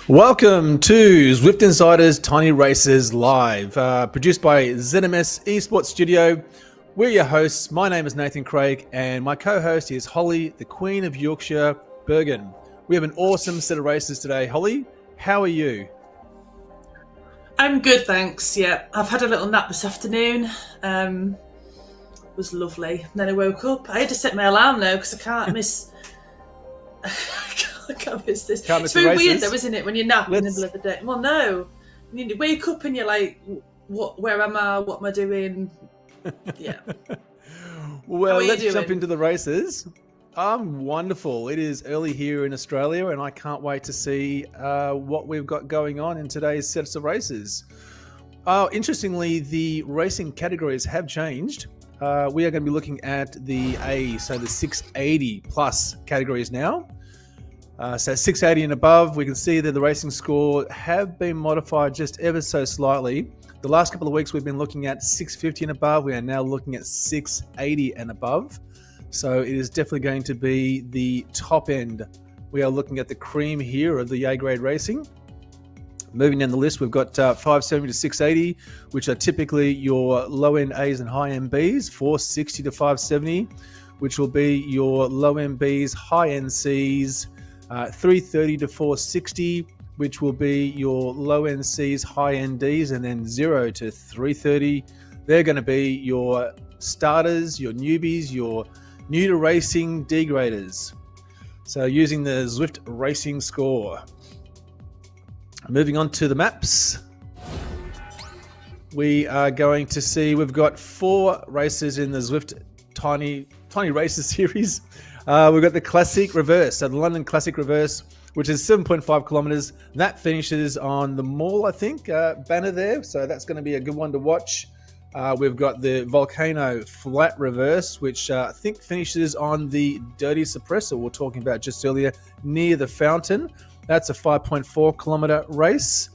Welcome to Zwift Insider's Tiny Races Live, produced by ZMS Esports Studio. We're your hosts. My name is Nathan Craig, and my co-host is Holly, the Queen of Yorkshire, Bergen. We have an awesome set of races today. Holly, how are you? I'm good, thanks. Yeah, I've had a little nap this afternoon. It was lovely. And then I woke up. I had to set my alarm now because I can't miss. I can't miss this. It's very weird, though, isn't it? When you nap in the middle of the day. Well, no, you wake up and you're like, "What? Where am I? What am I doing?" Yeah. Well, let's jump into the races. I'm wonderful. It is early here in Australia, and I can't wait to see what we've got going on in today's sets of races. Interestingly, the racing categories have changed. We are going to be looking at the A, so the 680 plus categories now. So 680 and above, we can see that the racing score have been modified just ever so slightly. The last couple of weeks we've been looking at 650 and above. We are now looking at 680 and above. So it is definitely going to be the top end. We are looking at the cream here of the A-grade racing. Moving down the list, we've got 570 to 680, which are typically your low-end A's and high-end B's. 460 to 570, which will be your low-end B's, high-end C's. 330 to 460, which will be your low-end C's, high-end D's, and then 0 to 330. They're going to be your starters, your newbies, your new to racing D graders. So using the Zwift racing score. Moving on to the maps. We are going to see, we've got 4 races in the Zwift Tiny Races series. We've got the Classique Reverse, so the London Classique Reverse, which is 7.5 kilometers. That finishes on the Mall, I think, banner there. So that's going to be a good one to watch. We've got the Volcano Flat Reverse, which I think finishes on the Dirty Suppressor we were talking about just earlier, near the fountain. That's a 5.4 kilometer race.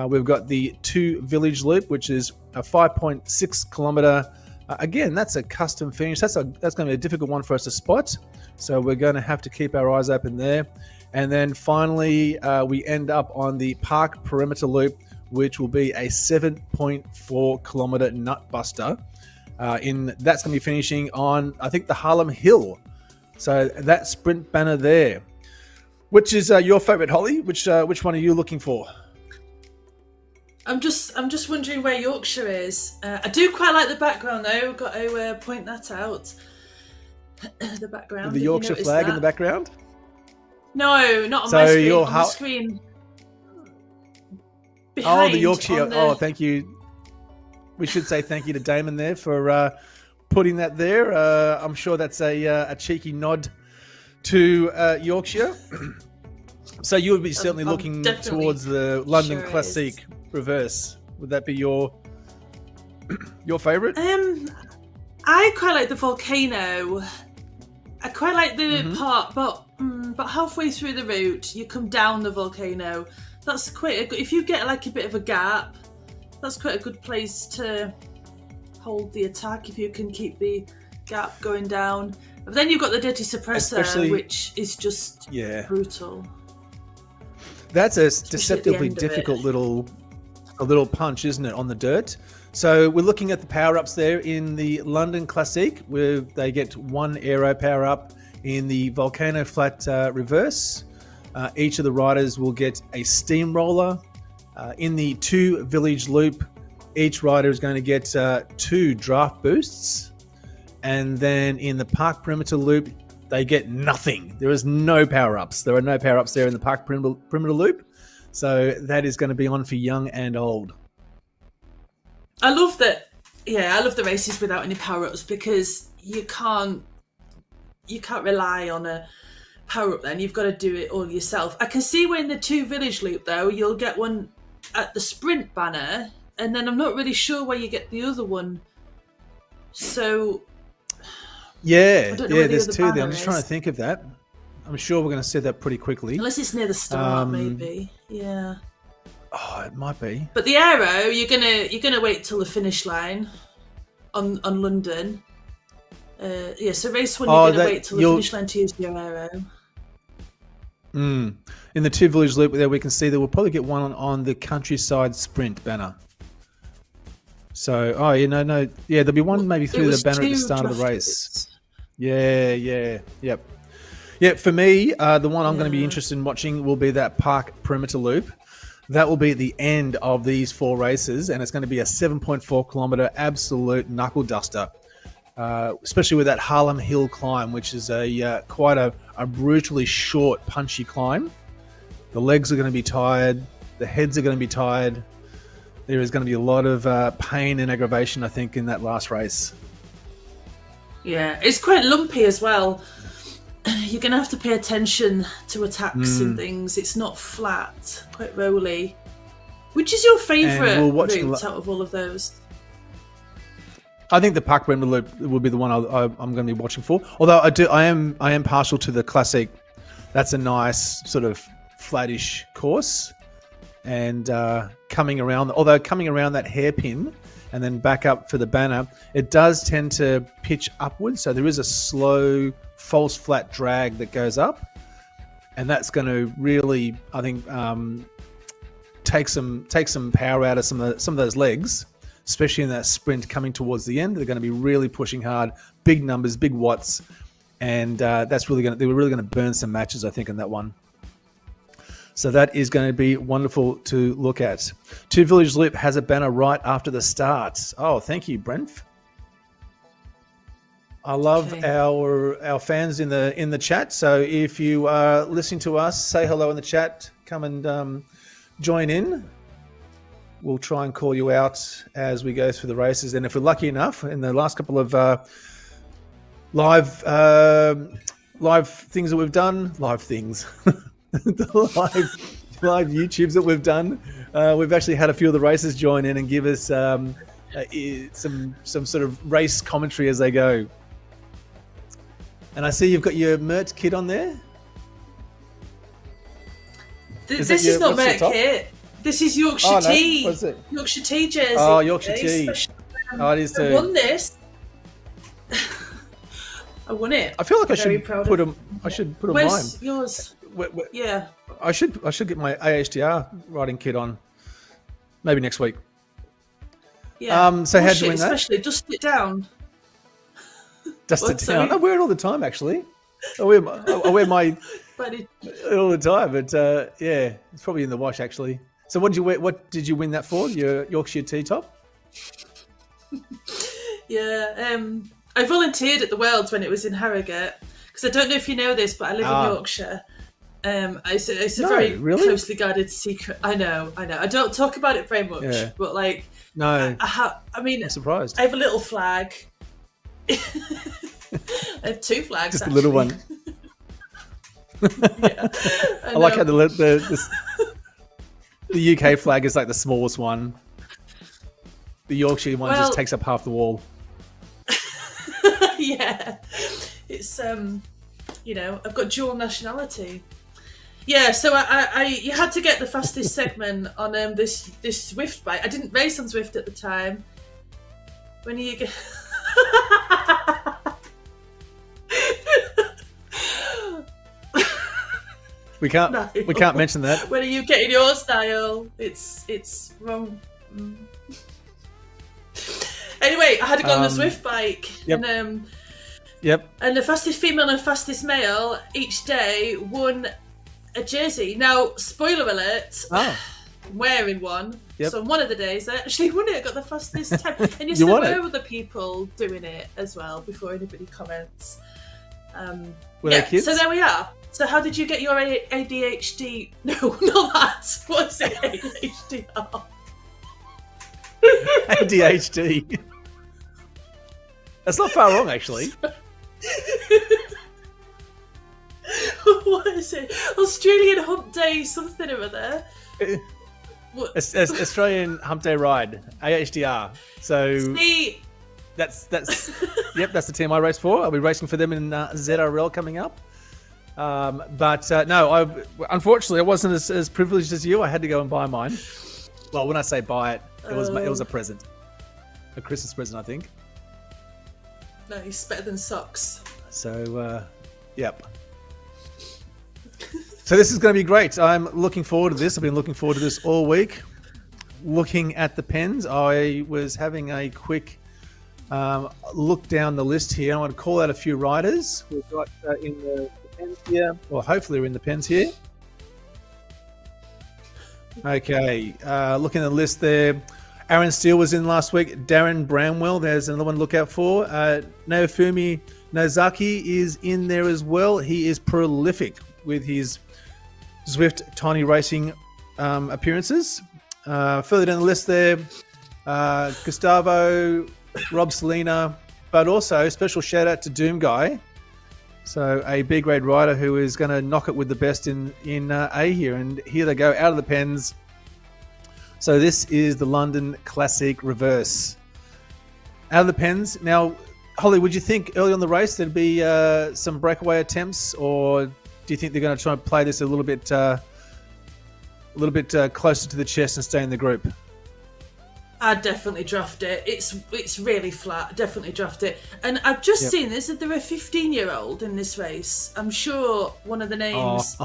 We've got the 2 Village Loop, which is a 5.6 kilometer. Again, that's a custom finish. That's going to be a difficult one for us to spot. So we're going to have to keep our eyes open there. And then finally, we end up on the Park Perimeter Loop, which will be a 7.4 kilometer nut buster. That's going to be finishing on, I think, the Harlem Hill. So that sprint banner there. Which is your favorite, Holly? Which one are you looking for? I'm just wondering where Yorkshire is. I do quite like the background though. I've got to point that out. The background. The Yorkshire flag that? In the background? No, not on my screen. On my screen. Behind, the Yorkshire. Oh, thank you. We should say thank you to Damon there for putting that there. I'm sure that's a cheeky nod to Yorkshire. So you would be certainly looking towards the London Classique Reverse. Would that be your favourite? I quite like the Volcano. I quite like the part, but halfway through the route, you come down the Volcano. That's quite a good. If you get like a bit of a gap, that's quite a good place to hold the attack if you can keep the gap going down. But then you've got the Dirty Suppressor, which is just brutal. That's a deceptively difficult little punch, isn't it, on the dirt? So we're looking at the power-ups there in the London Classique, where they get 1 aero power-up in the Volcano Flat Reverse. Each of the riders will get a steamroller. In the 2 Village Loop, each rider is going to get 2 draft boosts. And then in the Park Perimeter Loop, they get nothing. There is no power-ups. There are no power-ups there in the Park Perimeter Loop. So that is going to be on for young and old. I love that. Yeah, I love the races without any power-ups because you can't rely on a power-up then. You've got to do it all yourself. I can see where in the 2 Village Loop, though, you'll get one at the sprint banner, and then I'm not really sure where you get the other one. So... there's 2 there. I'm just trying to think of that. I'm sure we're going to see that pretty quickly. Unless it's near the start, maybe. Yeah. Oh, it might be. But the aero, you're gonna wait till the finish line on London. So race 1, you're gonna wait till the finish line to use your aero. In the Two Village Loop there, we can see that we'll probably get one on the Countryside Sprint banner. So, there'll be one maybe through the banner at the start of the race. Yep. Yeah, for me, the one I'm going to be interested in watching will be that Park Perimeter Loop. That will be at the end of these 4 races, and it's going to be a 7.4 kilometer absolute knuckle duster, especially with that Harlem Hill climb, which is quite a brutally short, punchy climb. The legs are going to be tired. The heads are going to be tired. There is going to be a lot of pain and aggravation, I think, in that last race. Yeah, it's quite lumpy as well. You're going to have to pay attention to attacks and things. It's not flat, quite rolly. Which is your favourite route out of all of those? I think the Park Perimeter Loop will be the one I'm going to be watching for. Although I am partial to the classique. That's a nice sort of flattish course. And coming around that hairpin and then back up for the banner, it does tend to pitch upwards. So there is a slow, false flat drag that goes up. And that's going to really, I think, take some power out of some of those legs, especially in that sprint coming towards the end. They're going to be really pushing hard, big numbers, big watts. And they're really going to burn some matches, I think, in that one. So that is going to be wonderful to look at. Two Village Loop has a banner right after the start. Oh, thank you, Brent. I love our fans in the chat. So if you are listening to us, say hello in the chat. Come and join in. We'll try and call you out as we go through the races. And if we're lucky enough, in the last couple of live things that we've done, the live YouTubes that we've done, we've actually had a few of the races join in and give us some sort of race commentary as they go. And I see you've got your Mert kit on there. This is not Mert kit. This is Yorkshire tea. What's it? Yorkshire tea jersey. Oh, Yorkshire tea. It is too. I won this. I won it. I feel like I should put them mine. Where's yours? Yeah. I should get my AHDR riding kit on. Maybe next week. Yeah. So how'd you win that? Especially dust it down. Dust it down. I wear it all the time, actually. I wear my all the time, but yeah, it's probably in the wash actually. So what did you wear? What did you win that for? Your Yorkshire tea top? Yeah, I volunteered at the Worlds when it was in Harrogate because I don't know if you know this, but I live in Yorkshire. It's a very closely guarded secret. I know. I don't talk about it very much, but like, no. I mean, I'm surprised. I have a little flag. I have 2 flags. Just actually. a little one. Yeah, I like how the UK flag is like the smallest one. The Yorkshire one just takes up half the wall. Yeah, it's I've got dual nationality. Yeah, so you had to get the fastest segment on this Zwift bike. I didn't race on Zwift at the time. When you get We can't mention that. When are you getting yours, Niall? It's wrong. Anyway, I had to go on the Zwift bike. Yep. And Yep. And the fastest female and fastest male each day won a jersey. Now, spoiler alert. Oh. I'm wearing one. Yep. So on one of the days, I actually won it. I got the fastest time. And yes, there were other people doing it as well before anybody comments. Were they kids? So there we are. So how did you get your ADHD? No, not that. What is it? ADHD. Oh. ADHD. That's not far wrong, actually. What is it? Australian Hump Day something over there. Australian Hump Day Ride, AHDR. So see, that's yep, that's the team I race for. I'll be racing for them in ZRL coming up. But no, unfortunately I wasn't as privileged as you. I had to go and buy mine. Well, when I say buy it, it was a present, a Christmas present, I think. Nice, better than socks. So, yep. So this is going to be great. I'm looking forward to this. I've been looking forward to this all week. Looking at the pens, I was having a quick look down the list here. I want to call out a few riders. We've got in the pens here, or hopefully we're in the pens here. Okay, looking at the list there. Aaron Steele was in last week. Darren Bramwell, there's another one to look out for. Naofumi Nozaki is in there as well. He is prolific with his Zwift tiny racing appearances. Further down the list there, Gustavo, Rob Selena, but also special shout out to Doom Guy. So a B grade rider who is going to knock it with the best in A here. And here they go out of the pens. So this is the London Classique Reverse. Out of the pens. Now, Holly, would you think early on the race there'd be some breakaway attempts, or do you think they're going to try and play this a little bit closer to the chest and stay in the group? I'd definitely draft it. It's really flat. Definitely draft it. And I've just seen this, that there are a 15-year-old in this race. I'm sure one of the names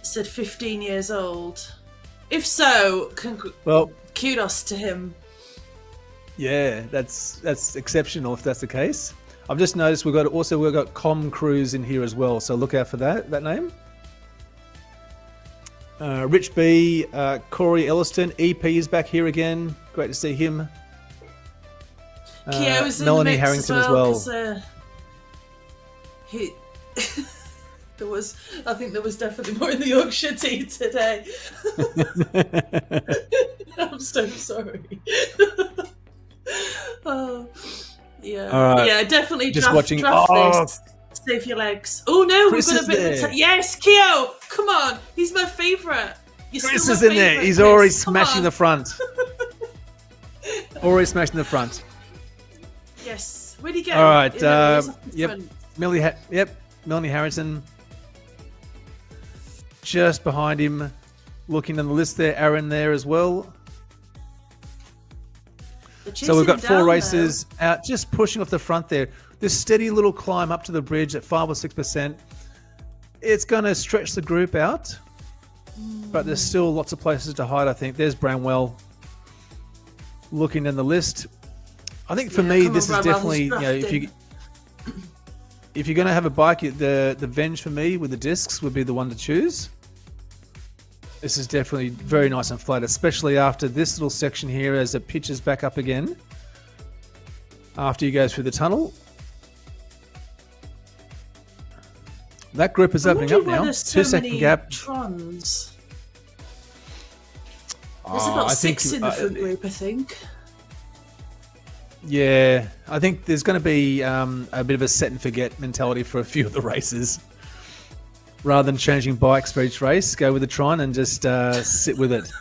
said 15 years old. If so, kudos to him. Yeah, that's exceptional if that's the case. I've just noticed we've got Com Cruise in here as well, so look out for that name. Rich B, Corey Elliston, EP is back here again. Great to see him. Keogh's in Melanie the mix Harrington as well. I think there was definitely more in the Yorkshire tea today. I'm so sorry. Yeah. All right. Yeah, definitely Just draft watching. this. Save your legs. Oh no, Chris we've got a bit of yes, Keo! Come on, he's my favourite. Chris is in there. He's already smashing the front. Already smashing the front. Yes. Where'd he go? All right. Yep. Melanie Harrison. Just behind him. Looking on the list there. Aaron there as well. So we've got 4 races out, just pushing off the front there. This steady little climb up to the bridge at 5 or 6%. It's going to stretch the group out, but there's still lots of places to hide, I think. There's Bramwell looking in the list. I think for me, this is definitely, if you're going to have a bike, the Venge for me with the discs would be the one to choose. This is definitely very nice and flat, especially after this little section here as it pitches back up again. After you go through the tunnel. That group is opening up now. 2-second gap. Trons. There's about 6 in the front group, I think. Yeah, I think there's going to be a bit of a set and forget mentality for a few of the races. Rather than changing bikes for each race, go with the Tron and just sit with it.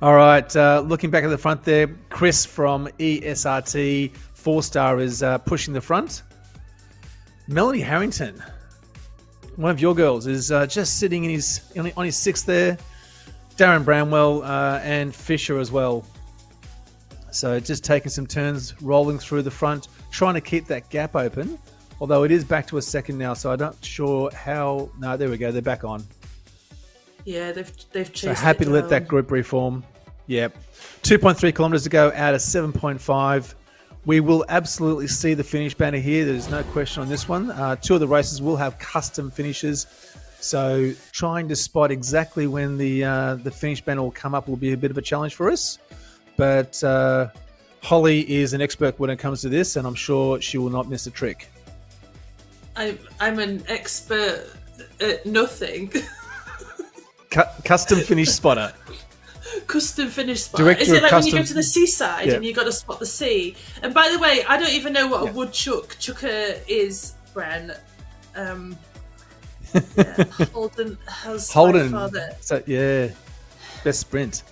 All right, looking back at the front there, Chris from ESRT 4-star is pushing the front. Melanie Harrington, one of your girls, is just sitting on his 6th there. Darren Bramwell and Fisher as well. So just taking some turns, rolling through the front, trying to keep that gap open. Although it is back to a second now, so I'm not sure how. No, there we go. They're back on. Yeah, they've chased. So happy to let that group reform. Yep. 2.3 kilometers to go out of 7.5. We will absolutely see the finish banner here. There's no question on this one. 2 of the races will have custom finishes, so trying to spot exactly when the finish banner will come up will be a bit of a challenge for us. But Holly is an expert when it comes to this, and I'm sure she will not miss a trick. I'm an expert at nothing. Custom finish spotter. Custom finish spotter. Director Is it like custom... when you go to the seaside and you got to spot the sea? And by the way, I don't even know what a woodchuck chucker is, Bren. Holden has Holden. my father. So best sprint.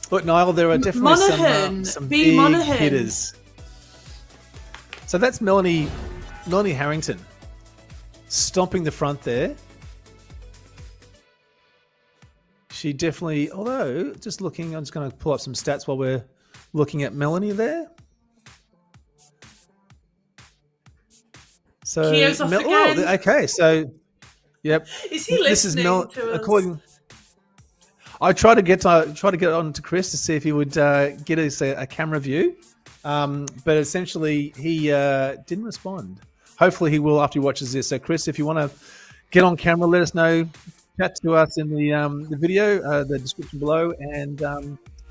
Look, Niall, there are definitely some big hitters. So that's Melanie Harrington stomping the front there. She definitely, although just looking, I'm just going to pull up some stats while we're looking at Melanie there. So Keo's off again. okay, so yep. Is he This is listening to us? according. I tried to get on to Chris to see if he would get us a camera view, but essentially he didn't respond. Hopefully he will after he watches this. So Chris, if you want to get on camera, let us know. Chat to us in the video, the description below, and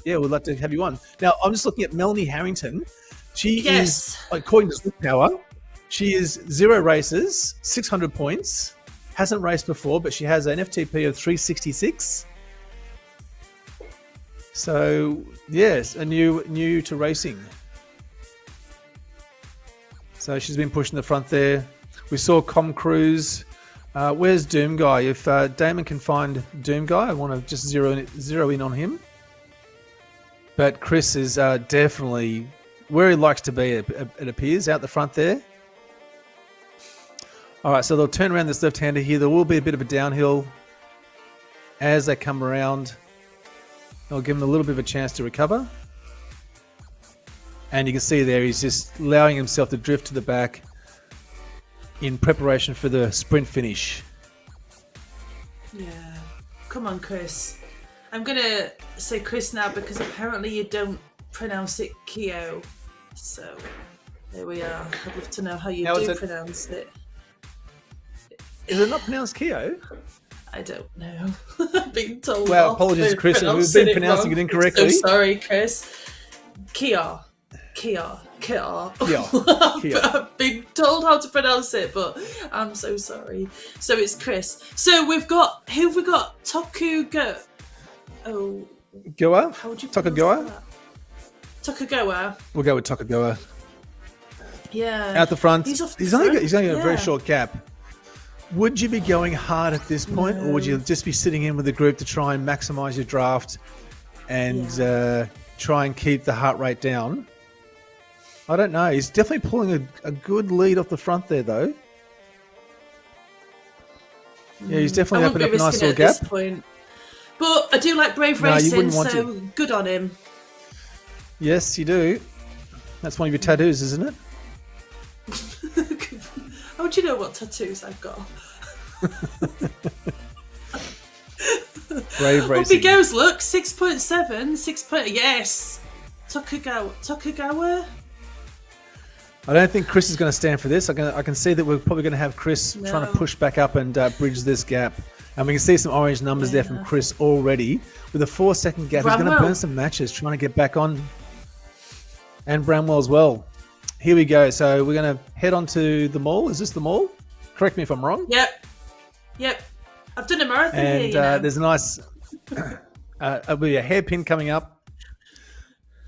yeah, we'd love to have you on. Now I'm just looking at Melanie Harrington. She is, according to Zwift Power, she is 0 races, 600 points. Hasn't raced before, but she has an FTP of 366. So yes, a new to racing. So she's been pushing the front there. We saw Com Cruise. Where's Doom Guy? If Damon can find Doom Guy, I want to just zero in on him. But Chris is definitely where he likes to be. It appears out the front there. All right, so they'll turn around this left-hander here. There will be a bit of a downhill as they come around. They'll give him a little bit of a chance to recover. And you can see there he's just allowing himself to drift to the back in preparation for the sprint finish. Yeah. Come on, Chris. I'm going to say Chris now because apparently you don't pronounce it Keo. So there we are. I'd love to know how you do pronounce it. Is it not pronounced Keo? I don't know. I've been told. Well, apologies to Chris. We've been pronouncing it incorrectly. So sorry, Chris. Kia. I've been told how to pronounce it, but I'm so sorry. So it's Chris. So who have we got? Tokugawa. Oh. Goa? How would you Tokugawa? Tokugawa. We'll go with Tokugawa. Yeah. Out the front. He's only got a very short gap. Would you be going hard at this point, or would you just be sitting in with the group to try and maximise your draft and try and keep the heart rate down? I don't know. He's definitely pulling a good lead off the front there, though. Yeah, he's definitely opened up a nice little gap. This point. But I do like brave racing, so good on him. Yes, you do. That's one of your tattoos, isn't it? How do you know what tattoos I've got? Brave racing. Up he goes, look, 6.7, 6. Yes! Tokugawa? I don't think Chris is going to stand for this. I can see that we're probably going to have Chris trying to push back up and bridge this gap. And we can see some orange numbers there from Chris already. With a 4-second gap, he's going to burn some matches trying to get back on. And Bramwell as well. Here we go. So we're going to head on to the mall. Is this the mall? Correct me if I'm wrong. Yep. I've done a marathon here, you know. And there's a nice... there'll be a hairpin coming up.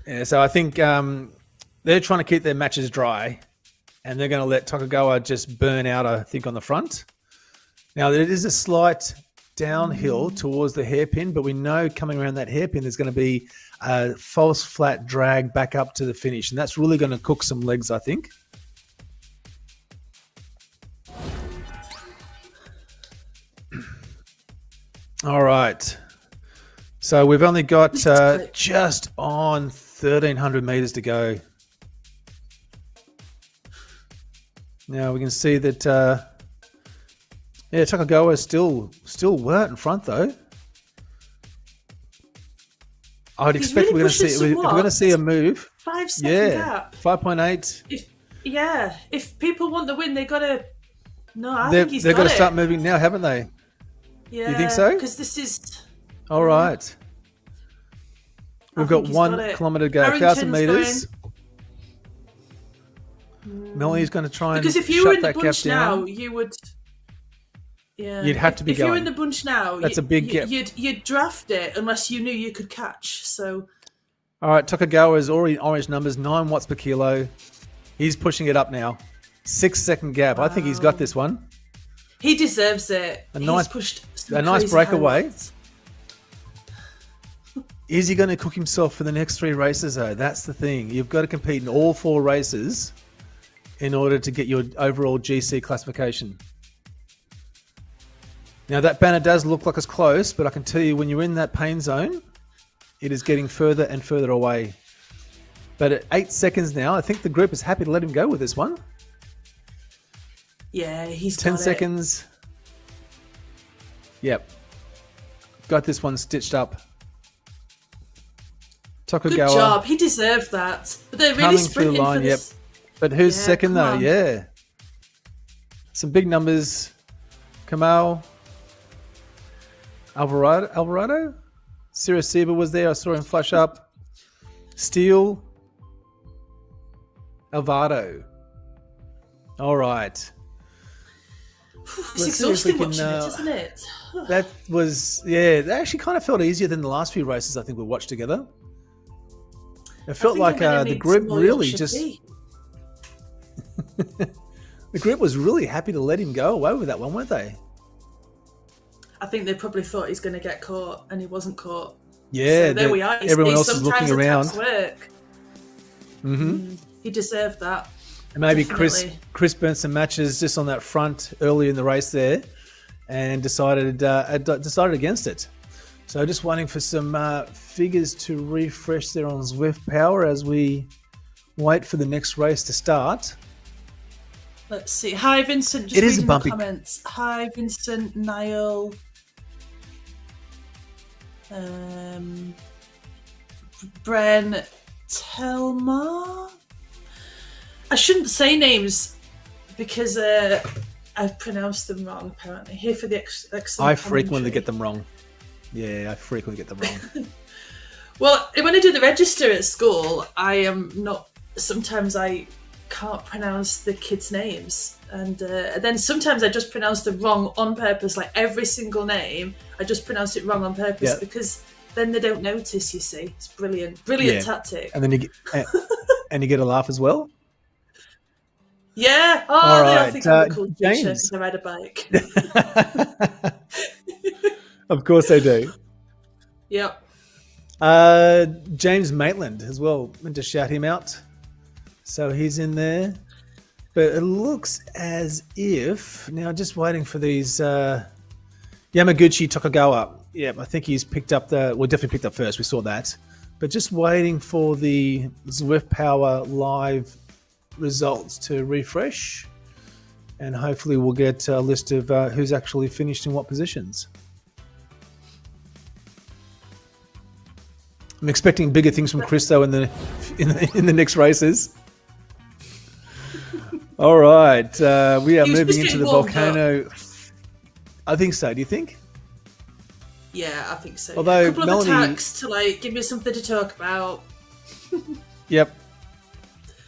Yeah, so I think they're trying to keep their matches dry. And they're going to let Tokugawa just burn out, I think, on the front. Now, there is a slight downhill towards the hairpin, but we know coming around that hairpin there's going to be a false flat drag back up to the finish, and that's really going to cook some legs, I think. All right. So we've only got just on 1,300 meters to go. Now we can see that, Tokugawa is still well out in front though. I'd expect we're going to see a move. 5 second gap. 5.8. If people want the win, they got to. No, I think he's got it. They've got to start moving now, haven't they? Yeah. You think so? Because this is. All right. We've got 1 kilometre to go, 1,000 meters. Melanie's going to try and shut that gap down. Because if you were in the bunch now, you would. Yeah. You'd have to be going. If you're in the bunch now, that's a big gap. You'd draft it unless you knew you could catch. So. All right, Tokugawa's already orange numbers, 9 watts per kilo. He's pushing it up now. 6 second gap. Wow. I think he's got this one. He deserves it. A nice breakaway. Is he going to cook himself for the next 3 races, though? That's the thing. You've got to compete in all 4 races in order to get your overall GC classification. Now, that banner does look like it's close, but I can tell you when you're in that pain zone, it is getting further and further away. But at 8 seconds now, I think the group is happy to let him go with this one. Yeah, he's 10 got seconds. Yep. Got this one stitched up. Tokugawa. Good job. He deserved that. But they're really coming through sprinting the line, for this. But who's second though? On. Yeah. Some big numbers. Kamal. Alvarado? Sirasiba was there. I saw him flash up. Steele. Alvaro. All right. It's exhausting watching it, isn't it? That was, that actually kind of felt easier than the last few races I think we watched together. It felt like the group really just... the group was really happy to let him go away with that one, weren't they? I think they probably thought he's going to get caught, and he wasn't caught. Yeah, so there we are. Everyone else is looking around. Work. He deserved that. And maybe Chris burnt some matches just on that front early in the race there, and decided against it. So just waiting for some figures to refresh there on Zwift Power as we wait for the next race to start. Let's see. Hi, Vincent. Just reading the comments. Hi, Vincent, Niall. Bren Telmar. I shouldn't say names because I've pronounced them wrong, apparently. Here for the excellent I frequently get them wrong. Yeah, I frequently get them wrong. Well, when I do the register at school, I am not... Sometimes I can't pronounce the kids' names. And then sometimes I just pronounce them wrong on purpose. Like every single name, I just pronounce it wrong on purpose because then they don't notice, you see. It's brilliant. Brilliant tactic. And then you get a laugh as well? Yeah. Oh, I think I'm a cool teacher because I ride a bike. Of course they do. Yep. James Maitland as well. Meant to shout him out. So he's in there. But it looks as if... Now, just waiting for these... Yamaguchi Tokugawa. Yeah, I think he's picked up definitely picked up first. We saw that. But just waiting for the Zwift Power live results to refresh, and hopefully we'll get a list of who's actually finished in what positions. I'm expecting bigger things from Chris though in the next races. All right, we are moving into the Volcano. I think so. Do you think? Yeah, I think so. Although a couple of attacks to give me something to talk about. Yep.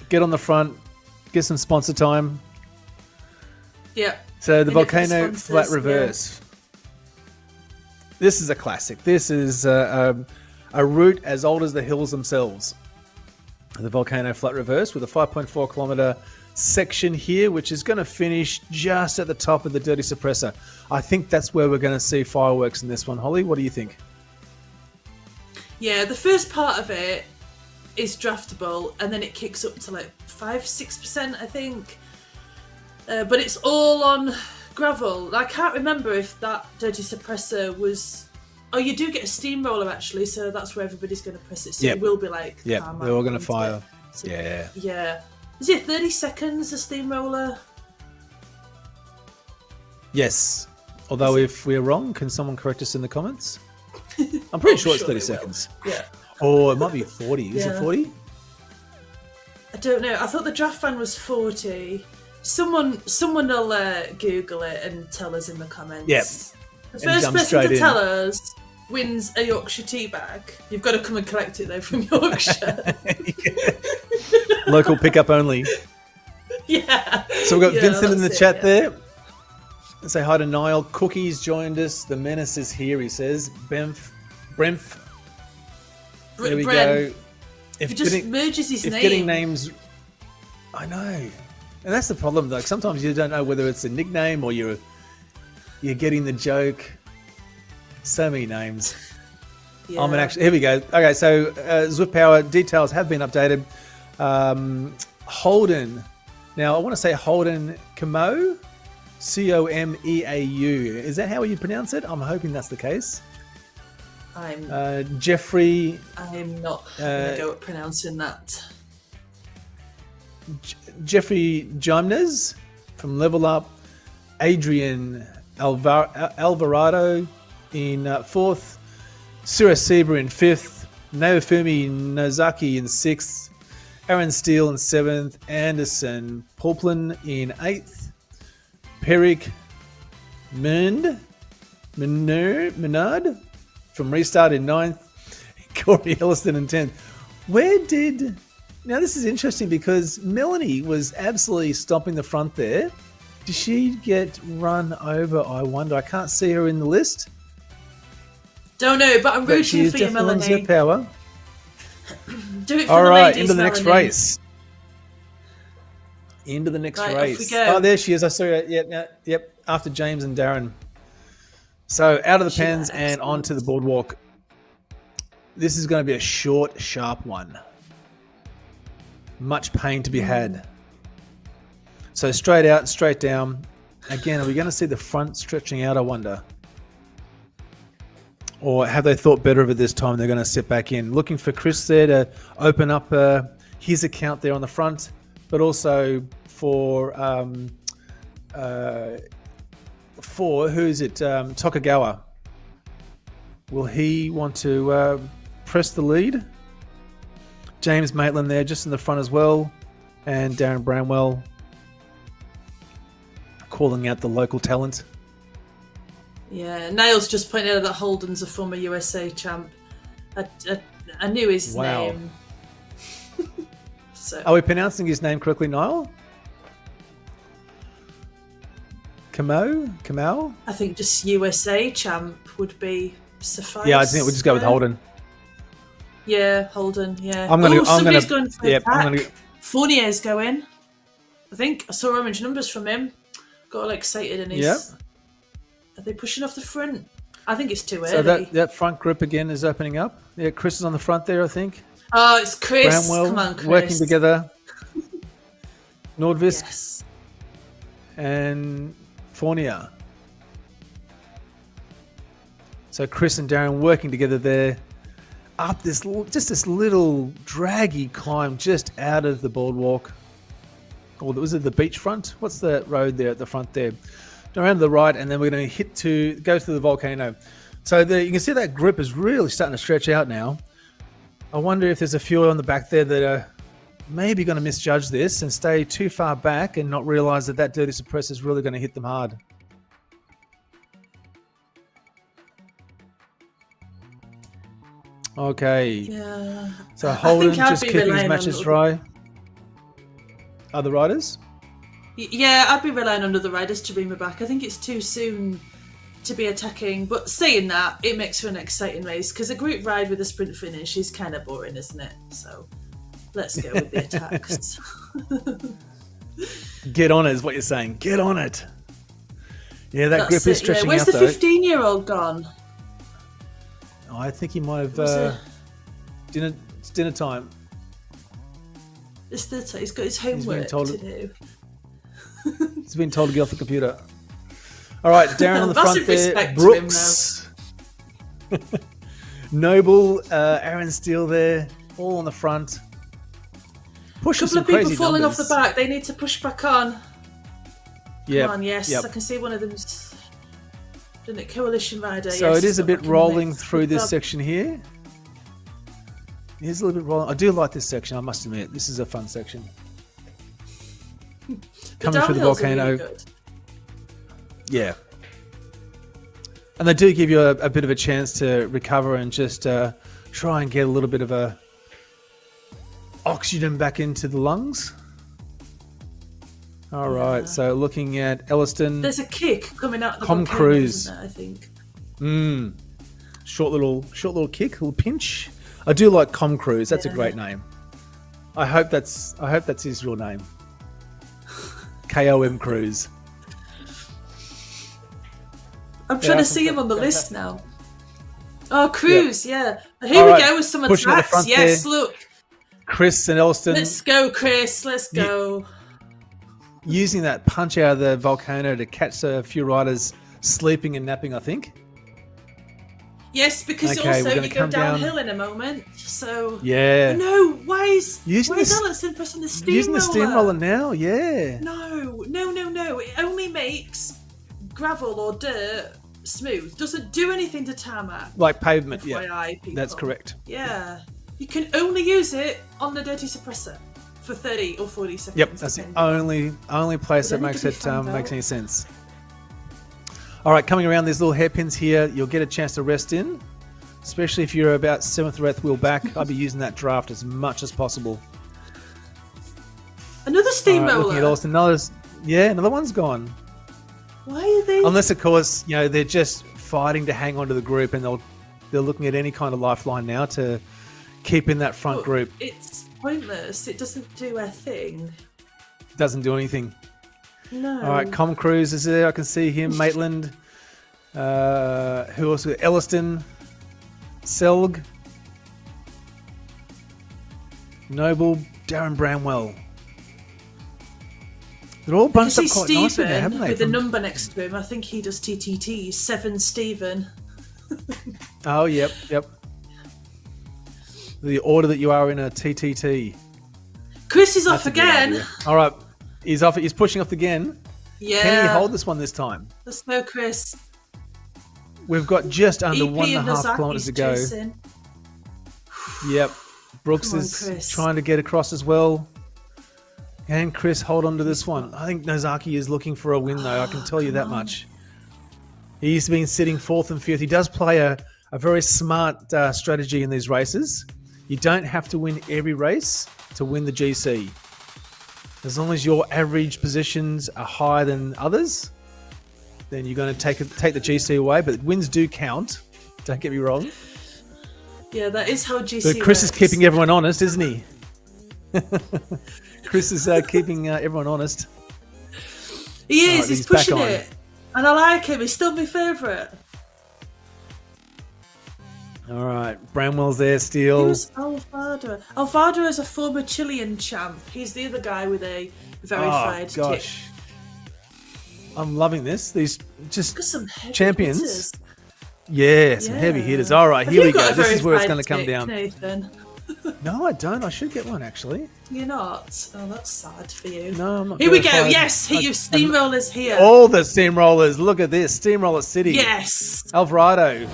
Get on the front, get some sponsor time. Yeah. So the Volcano flat reverse. Yeah. This is a classic. This is a route as old as the hills themselves. The Volcano flat reverse with a 5.4 kilometer section here, which is going to finish just at the top of the Dirty Suppressor. I think that's where we're going to see fireworks in this one. Holly, what do you think? Yeah, the first part of it is draftable, and then it kicks up to 5-6%, I think. But it's all on gravel. I can't remember if that Dirty Suppressor was... Oh, you do get a steamroller actually, so that's where everybody's going to press it. So it will be they're all going to fire. So, yeah. Is it 30 seconds, a steamroller? Yes. Although if we're wrong, can someone correct us in the comments? I'm pretty sure it's 30 seconds. Yeah. Or it might be 40. Is it 40? I don't know. I thought the draft ban was 40. Someone will Google it and tell us in the comments. Yep. The first person to tell us wins a Yorkshire tea bag. You've got to come and collect it though from Yorkshire. Local pickup only. Yeah. So we've got Vincent in the chat there. Let's say hi to Niall. Cookie's joined us. The menace is here, he says. Bremf. There we go. He just merges his name. If getting names... I know. And that's the problem, though. Sometimes you don't know whether it's a nickname or you're getting the joke. So many names. Yeah. Here we go. Okay, so Zwift Power details have been updated. Holden. Now, I want to say Holden Comeu. Comeau. Is that how you pronounce it? I'm hoping that's the case. Jeffrey. I'm not going to go at pronouncing that. Jeffrey Gimnes from Level Up. Adrian Alvarado in fourth, Suraseba in fifth, Naofumi Nozaki in sixth, Aaron Steele in seventh, Anderson Paulplin in eighth, Peric Menard from Restart in ninth, Corey Elliston in 10th. Now this is interesting because Melanie was absolutely stomping the front there. Did she get run over, I wonder? I can't see her in the list. Don't know, but I'm rooting for you, Melanie. Power. Do it for All the right, ladies, into the next Melanie. race. Into the next Right, race. off we go. Oh, there she is. I saw her. Yep. After James and Darren. So out of the pens and onto the boardwalk. This is going to be a short, sharp one. Much pain to be had. So straight out, straight down. Again, are we going to see the front stretching out, I wonder? Or have they thought better of it this time? They're going to sit back in. Looking for Chris there to open up his account there on the front, but also for who's it? Tokugawa. Will he want to press the lead? James Maitland there just in the front as well, and Darren Bramwell calling out the local talent. Yeah, Niall's just pointed out that Holden's a former USA champ. I knew his name. So. Are we pronouncing his name correctly, Niall? Kamau? I think just USA champ would be suffice. Yeah, I think we'll just go with Holden. Yeah, Holden. Yeah. Somebody's going for the back. Fournier's going. I think I saw orange numbers from him. Got all excited and he's. Yeah. Are they pushing off the front? I think it's too early. So that front group again is opening up. Yeah, Chris is on the front there, I think. Oh, it's Chris. Bramwell, come on, Chris. Working together. Nordvist. Yes. And Fournier. So Chris and Darren working together there. Up this little draggy climb just out of the boardwalk. Or was it the beachfront? What's the road there at the front there? Around to the right, and then we're going to go through the volcano. So you can see that grip is really starting to stretch out now. I wonder if there's a few on the back there that are maybe going to misjudge this and stay too far back and not realize that dirty suppressor is really going to hit them hard. Okay. Yeah. So Holden just keeping his matches dry. Other riders? Yeah, I'd be relying on other riders to bring me back. I think it's too soon to be attacking. But saying that, it makes for an exciting race because a group ride with a sprint finish is kind of boring, isn't it? So let's go with the attacks. Get on it is what you're saying. Get on it. Yeah, that grip is stretching out. Where's the 15-year-old gone? Oh, I think he might have it's dinner time. He's got his homework to do. He's been told to get off the computer. All right, Darren on the front there. Brooks. Noble, Aaron Steele there, all on the front. Pushing a couple of people falling off the back. They need to push back on. Yeah. Come on, yes. Yep. I can see one of them's done it. Coalition rider. So it is a bit rolling through this section here. It is a little bit rolling. I do like this section, I must admit. This is a fun section. Coming through the volcano. Really yeah. And they do give you a bit of a chance to recover and just try and get a little bit of a oxygen back into the lungs. All right, so looking at Elliston. There's a kick coming out of the volcano, Cruise. Isn't there, I think. Short little kick, little pinch. I do like Cruise. That's a great name. I hope that's his real name. KOM Cruise. I'm trying to see him on the list now. Oh, Cruise, yeah. Here we go with some attacks. Yes, look. Chris and Elliston. Let's go, Chris. Let's go. Using that punch out of the volcano to catch a few riders sleeping and napping, I think. Yes, because also you go downhill in a moment. So yeah. No, why is Ellison pressing the steamroller? Using the steamroller now, yeah. No. It only makes gravel or dirt smooth. Doesn't do anything to tarmac. Like pavement, yeah. FYI, people. That's correct. Yeah. You can only use it on the dirty suppressor for 30 or 40 seconds. Yep, that's the only place that makes any sense. All right, coming around these little hairpins here, you'll get a chance to rest in, especially if you're about 7th or 8th wheel back. I'd be using that draft as much as possible. Another steamroller. Another one's gone. Why are they? Unless, of course, they're just fighting to hang on to the group, and they're looking at any kind of lifeline now to keep in that front group. It's pointless. It doesn't do a thing. Doesn't do anything. No. All right, Com Cruise is there. I can see him. Maitland. Who else? Elliston. Selg. Noble. Darren Bramwell. They're all bunched up quite nicely there, haven't they? With a number next to him. I think he does TTT. 7 Stephen. Oh, yep. The order that you are in a TTT. Chris is off again. All right. He's off. He's pushing off again. Yeah. Can he hold this one this time? Let's go, Chris. We've got just under EP 1.5 kilometres to go. Chasing. Yep. Brooks is trying to get across as well. Can Chris hold on to this one? I think Nozaki is looking for a win, though. I can tell you that much. He's been sitting 4th and 5th. He does play a very smart strategy in these races. You don't have to win every race to win the GC. As long as your average positions are higher than others, then you're going to take the GC away. But wins do count. Don't get me wrong. Yeah, that is how GC But Chris works. is keeping everyone honest, isn't he? Chris is keeping everyone honest. He is. He's pushing it. And I like him. He's still my favourite. All right. Bramwell's there still. Who's Alvaro? Alvaro is a former Chilean champ. He's the other guy with a verified tick. I'm loving this. These just some heavy champions. hitters. Yeah, some heavy hitters. All right, here we go. This is where it's going to come tick, down. Nathan? No, I don't. I should get one, actually. You're not? Oh, that's sad for you. No, I'm not. Here we go. Yes, your steamrollers here. All the steamrollers. Look at this. Steamroller City. Yes. Alvarado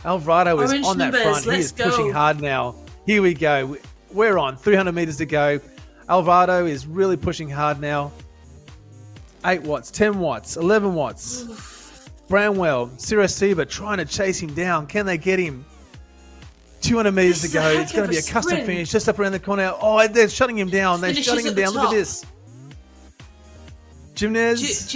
is Orange on that numbers, front. He let's is pushing go. hard now. Here we go. We're on. 300 meters to go. Alvarado is really pushing hard now. 8 watts, 10 watts, 11 watts. Bramwell, Sirasiba trying to chase him down. Can they get him? 200 meters to go. It's going to be a custom finish just up around the corner. Oh, they're shutting him down. They're shutting him down. Look at this. Jimenez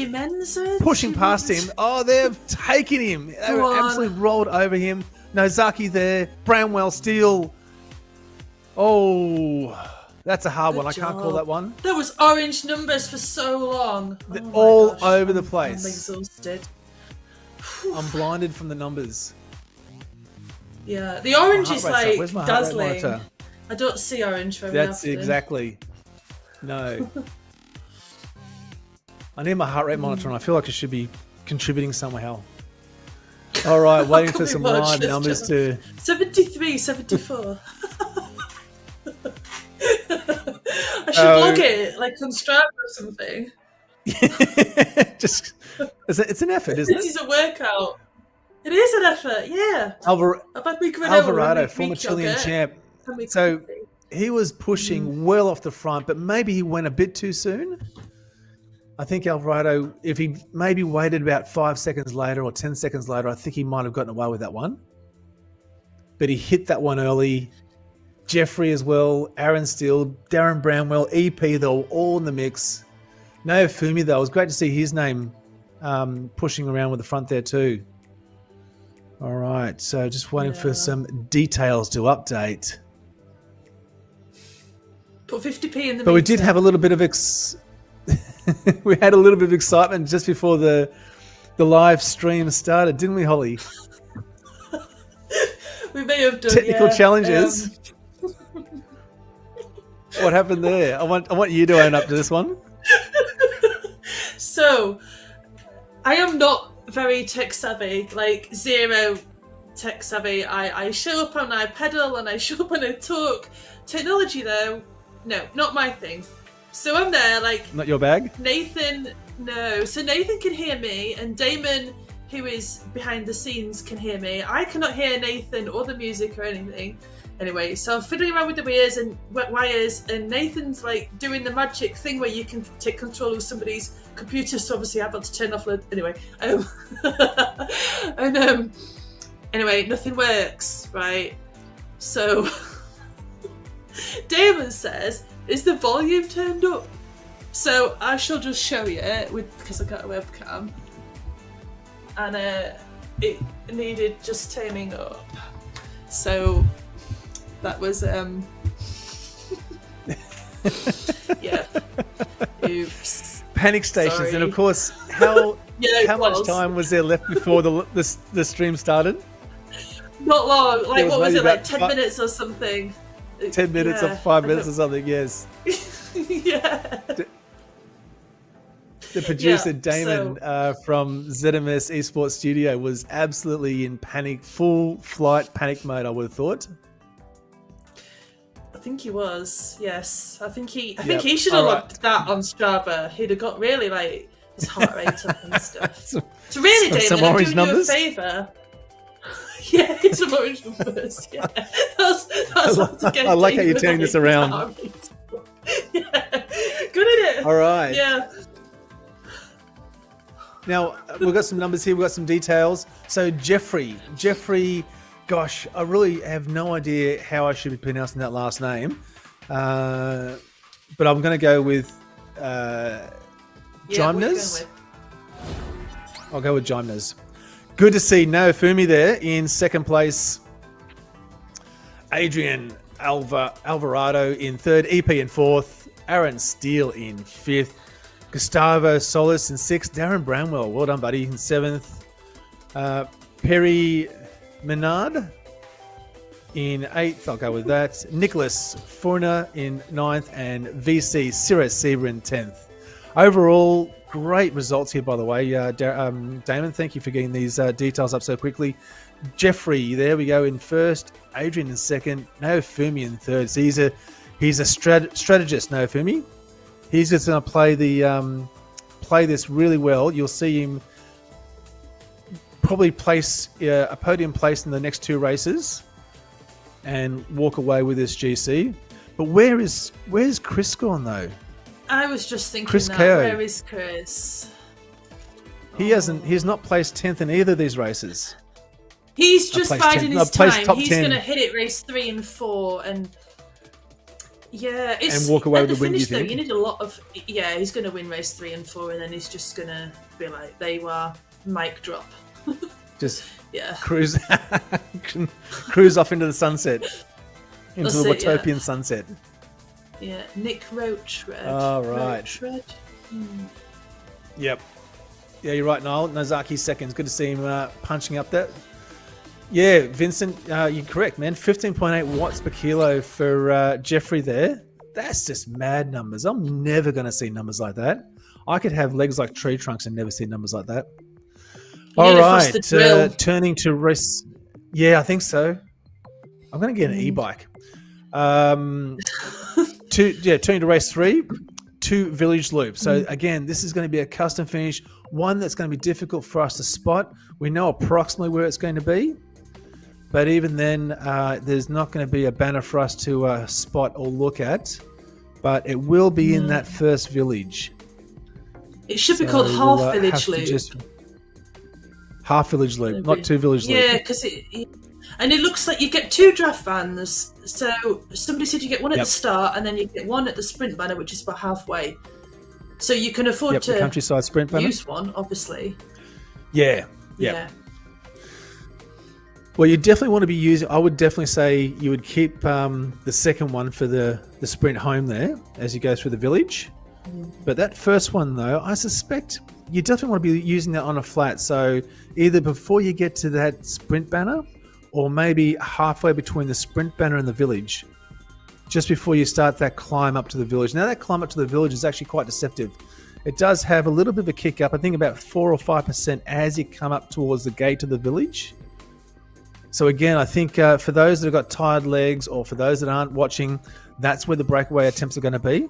pushing past him. Oh, they've taken him. They absolutely rolled over him. Nozaki there. Bramwell still. Oh, that's a hard one. I can't call that one. There was orange numbers for so long. They're all over the place. I'm exhausted. I'm blinded from the numbers. Yeah, the orange is like dazzling. I don't see orange very often. That's exactly. No. I need my heart rate monitor and I feel like it should be contributing somehow. All right, waiting for some live numbers to... 73, 74. I should log it, like on Strava or something. Just, it's an effort, isn't it? This is a workout. It is an effort, yeah. Alvarado, former Chilean champ. So he was pushing well off the front, but maybe he went a bit too soon. I think Alvarado, if he maybe waited about 5 seconds later or 10 seconds later, I think he might have gotten away with that one. But he hit that one early. Jeffrey as well, Aaron Steele, Darren Bramwell, EP, they were all in the mix. Naofumi, though, it was great to see his name pushing around with the front there too. All right, so just waiting for some details to update. Put 50p in the But we did have a little bit of we had a little bit of excitement just before the live stream started, didn't we, Holly? We may have done technical challenges. What happened there? I want you to own up to this one. So, I am not very tech savvy, like zero tech savvy. I show up and I pedal and I show up and I talk. Technology though, no, not my thing. So I'm there, like... Not your bag? Nathan, no. So Nathan can hear me, and Damon, who is behind the scenes, can hear me. I cannot hear Nathan or the music or anything. Anyway, so I'm fiddling around with the wires, and Nathan's like doing the magic thing where you can take control of somebody's computer. So obviously I've got to turn off. Anyway, anyway, nothing works, right? So Damon says, "Is the volume turned up?" So I shall just show you because I got a webcam, and it needed just turning up. So. That was, yeah. Oops. Panic stations. Sorry. And of course, how much time was there left before the stream started? Not long. Like, what was it, like 10 5 minutes or something? 10 minutes or 5 minutes or something, yes. Yeah. The producer, Damon, from ZMS Esports Studio was absolutely in full flight panic mode, I would have thought. I think he was, yes. I think he should have looked that on Strava. He'd have got really, like, his heart rate up and stuff. So really, David, I'm doing you a favour. Yeah, it's some orange numbers, yeah. That's I like how you're turning this around. Yeah. Good at it. All right. Yeah. Now, we've got some numbers here. We've got some details. So, Jeffrey, gosh, I really have no idea how I should be pronouncing that last name. But I'm going to go with Gymnaz. I'll go with Gymnaz. Good to see Naofumi there in second place. Adrian Alvarado in third. EP in fourth. Aaron Steele in fifth. Gustavo Solis in sixth. Darren Bramwell, well done, buddy, in seventh. Perry Menard in eighth. I'll go with that. Nicholas Furner in ninth, and VC Cyrus Sieber in 10th. Overall, great results here, by the way. Damon, thank you for getting these details up so quickly. Jeffrey, there we go, in first. Adrian in second. Naofumi in third. So he's a strategist, Naofumi. He's just going to play this really well. You'll see him probably place a podium place in the next two races and walk away with this GC. But where's Chris gone though? I was just thinking Chris that. Ko. Where is Chris? He's not placed 10th in either of these races. He's just biding his time. He's 10. going to hit it race 3 and 4 and and walk away with the win. You need a lot of he's going to win race 3 and 4, and then he's just going to be like, "There you are, mic drop." Just cruise off into the sunset, into the utopian sunset. Yeah, Nick Roachred. Oh, right. Roachred. Yep. Yeah, you're right, Niall. Nozaki's second. Good to see him punching up there. Yeah, Vincent, you're correct, man. 15.8 watts per kilo for Jeffrey there. That's just mad numbers. I'm never going to see numbers like that. I could have legs like tree trunks and never see numbers like that. All right, turning to race. Yeah, I think so. I'm going to get an e-bike. Turning to race 3, 2 village loops. So again, this is going to be a custom finish, one that's going to be difficult for us to spot. We know approximately where it's going to be, but even then, there's not going to be a banner for us to spot or look at. But it will be in that first village. It should be called half village loop. Half village loop, not 2 village loop. Yeah, because it looks like you get 2 draft vans. So somebody said you get one at the start, and then you get one at the sprint banner, which is about halfway. So you can afford to the countryside sprint banner. Use one, obviously. Yeah. Well, you definitely want to be using. I would definitely say you would keep the second one for the sprint home there as you go through the village. But that first one, though, I suspect you definitely want to be using that on a flat. So either before you get to that sprint banner, or maybe halfway between the sprint banner and the village, just before you start that climb up to the village. Now, that climb up to the village is actually quite deceptive. It does have a little bit of a kick up, I think about 4 or 5% as you come up towards the gate of the village. So again, I think for those that have got tired legs, or for those that aren't watching, that's where the breakaway attempts are going to be.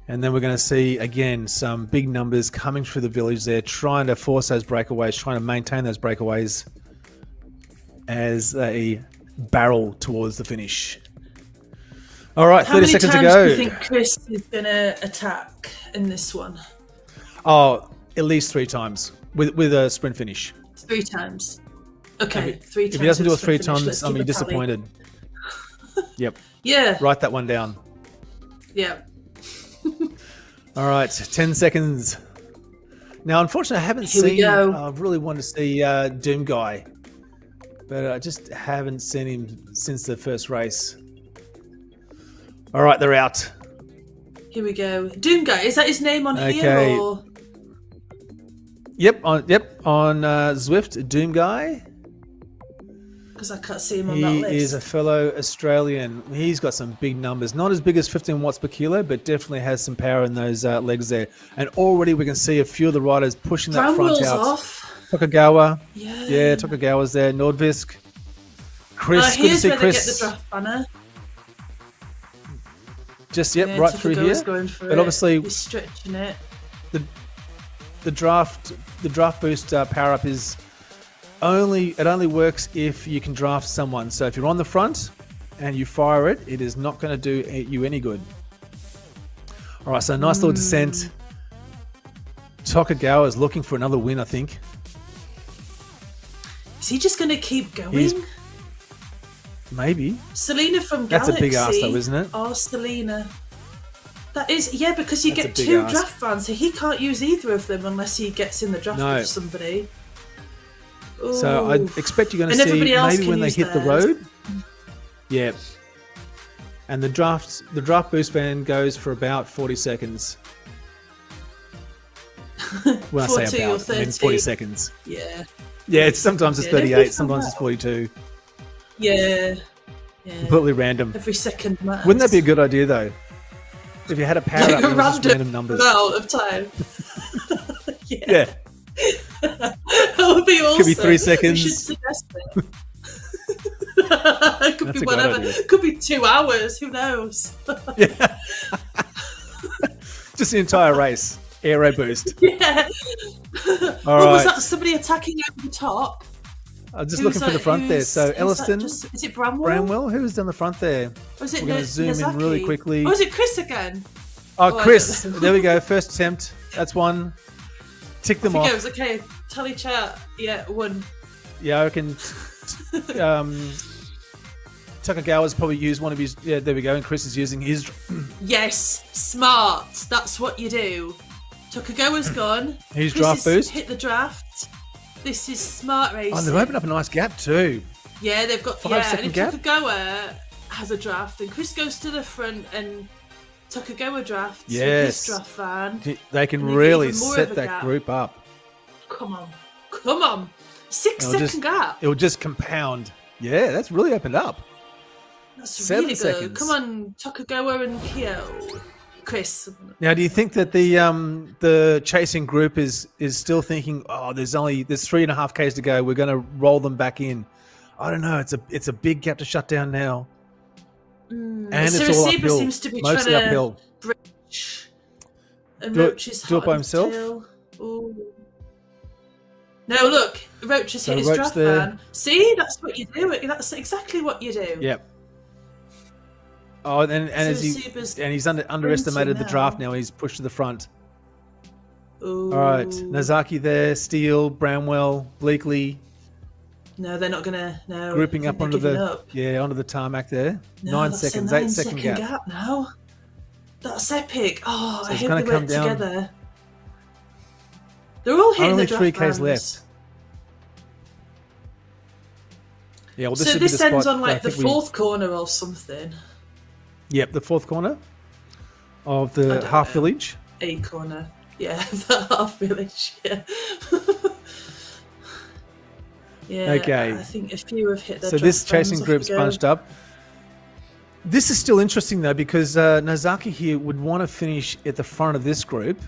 And then we're going to see, again, some big numbers coming through the village there, trying to force those breakaways, trying to maintain those breakaways as they barrel towards the finish. All right, 30 seconds to go. How many times do you think Chris is going to attack in this one? Oh, at least 3 times with a sprint finish. 3 times. Okay, 3 times. If he doesn't do it 3 finish, times, I'm disappointed. Yep. Yeah. Write that one down. Yeah. All right, 10 seconds. Now, unfortunately, I haven't seen. I really want to see Doom Guy, but I just haven't seen him since the first race. All right, they're out. Here we go. Doom Guy, is that his name on here? Or? Yep, on Zwift, Doom Guy. Because I can't see him on that list. He is a fellow Australian. He's got some big numbers. Not as big as 15 watts per kilo, but definitely has some power in those legs there. And already we can see a few of the riders pushing that front out. Off. Tokugawa. Yeah, Tokugawa's there. Nordvisk. Chris. Good to here's see where Chris. They get the draft banner. Just, right through here. But obviously, he's stretching it. The draft boost power up is only works if you can draft someone. So if you're on the front and you fire it, it is not going to do you any good. All right, so nice little descent. Tokugawa is looking for another win, I think. Is he just going to keep going? Maybe. Selena from Galaxy. That's a big ask, though, isn't it? Oh, Selena. That is, because you get 2 draft vans, so he can't use either of them unless he gets in the draft with somebody. Ooh. So I expect you're going to see maybe when they hit the road. Yeah. And the draft boost van goes for about 40 seconds. When I say about, I mean 40 seconds. Yeah. Yeah, sometimes it's 38, sometimes it's 42. Yeah. Completely random. Every second matters. Wouldn't that be a good idea, though? If you had a power up, just random numbers. Amount of time. Yeah. That would be awesome. Could be 3 seconds. We should suggest it. It could be whatever. Could be 2 hours. Who knows? Yeah. Just the entire race. Aero boost. Yeah. All right. Was that somebody attacking over the top? I'm just looking for the front there. So Elliston. Is it Bramwell? Bramwell? Who's down the front there? Or is it We're going to zoom in really quickly. Or is it Chris again? Oh, Chris. There we go. First attempt. That's one. Tick them off. Okay. Tally chart. Yeah, 1. Yeah, I reckon Tokugawa's probably used one of his... Yeah, there we go. And Chris is using his... Yes. Smart. That's what you do. Tokugawa's gone. His draft boost. Hit the draft. This is smart racing. Oh, they've opened up a nice gap too. Yeah, they've got 5-second gap. Tokugawa has a draft, and Chris goes to the front, and Tokugawa drafts with his draft van. They can really set that group up. Come on. 6-second gap. It will just compound. Yeah, that's really opened up. That's 7 really seconds. good. Come on, Tokugawa and Kyo. Chris. Now, do you think that the chasing group is still thinking, oh, there's 3.5 Ks to go, we're going to roll them back in? I don't know. It's a big gap to shut down now, and it's all uphill. Seems to be mostly trying uphill. To bridge. And Do Roach is it by himself. No, look, Roach has hit his draft van. See, that's what you do. That's exactly what you do. Yep. Oh, he's underestimated the draft now. He's pushed to the front. Ooh. All right, Nazaki there, Steele, Bramwell, Bleakley. No, they're not gonna. No, grouping up onto the tarmac there. No, 9 seconds, 8 second gap. Now. That's epic. Oh, So I it's hope gonna they come work down. together. They're all hitting Only the draft 3 Ks vans. left. Yeah, well, So this ends on like the 4th corner or something. Yep, the 4th corner of the half village. A corner. Yeah, the half village. Yeah. Yeah. Okay. I think a few have hit their So this chasing group's go. bunched up. This is still interesting though, because Nazaki here would want to finish at the front of this group,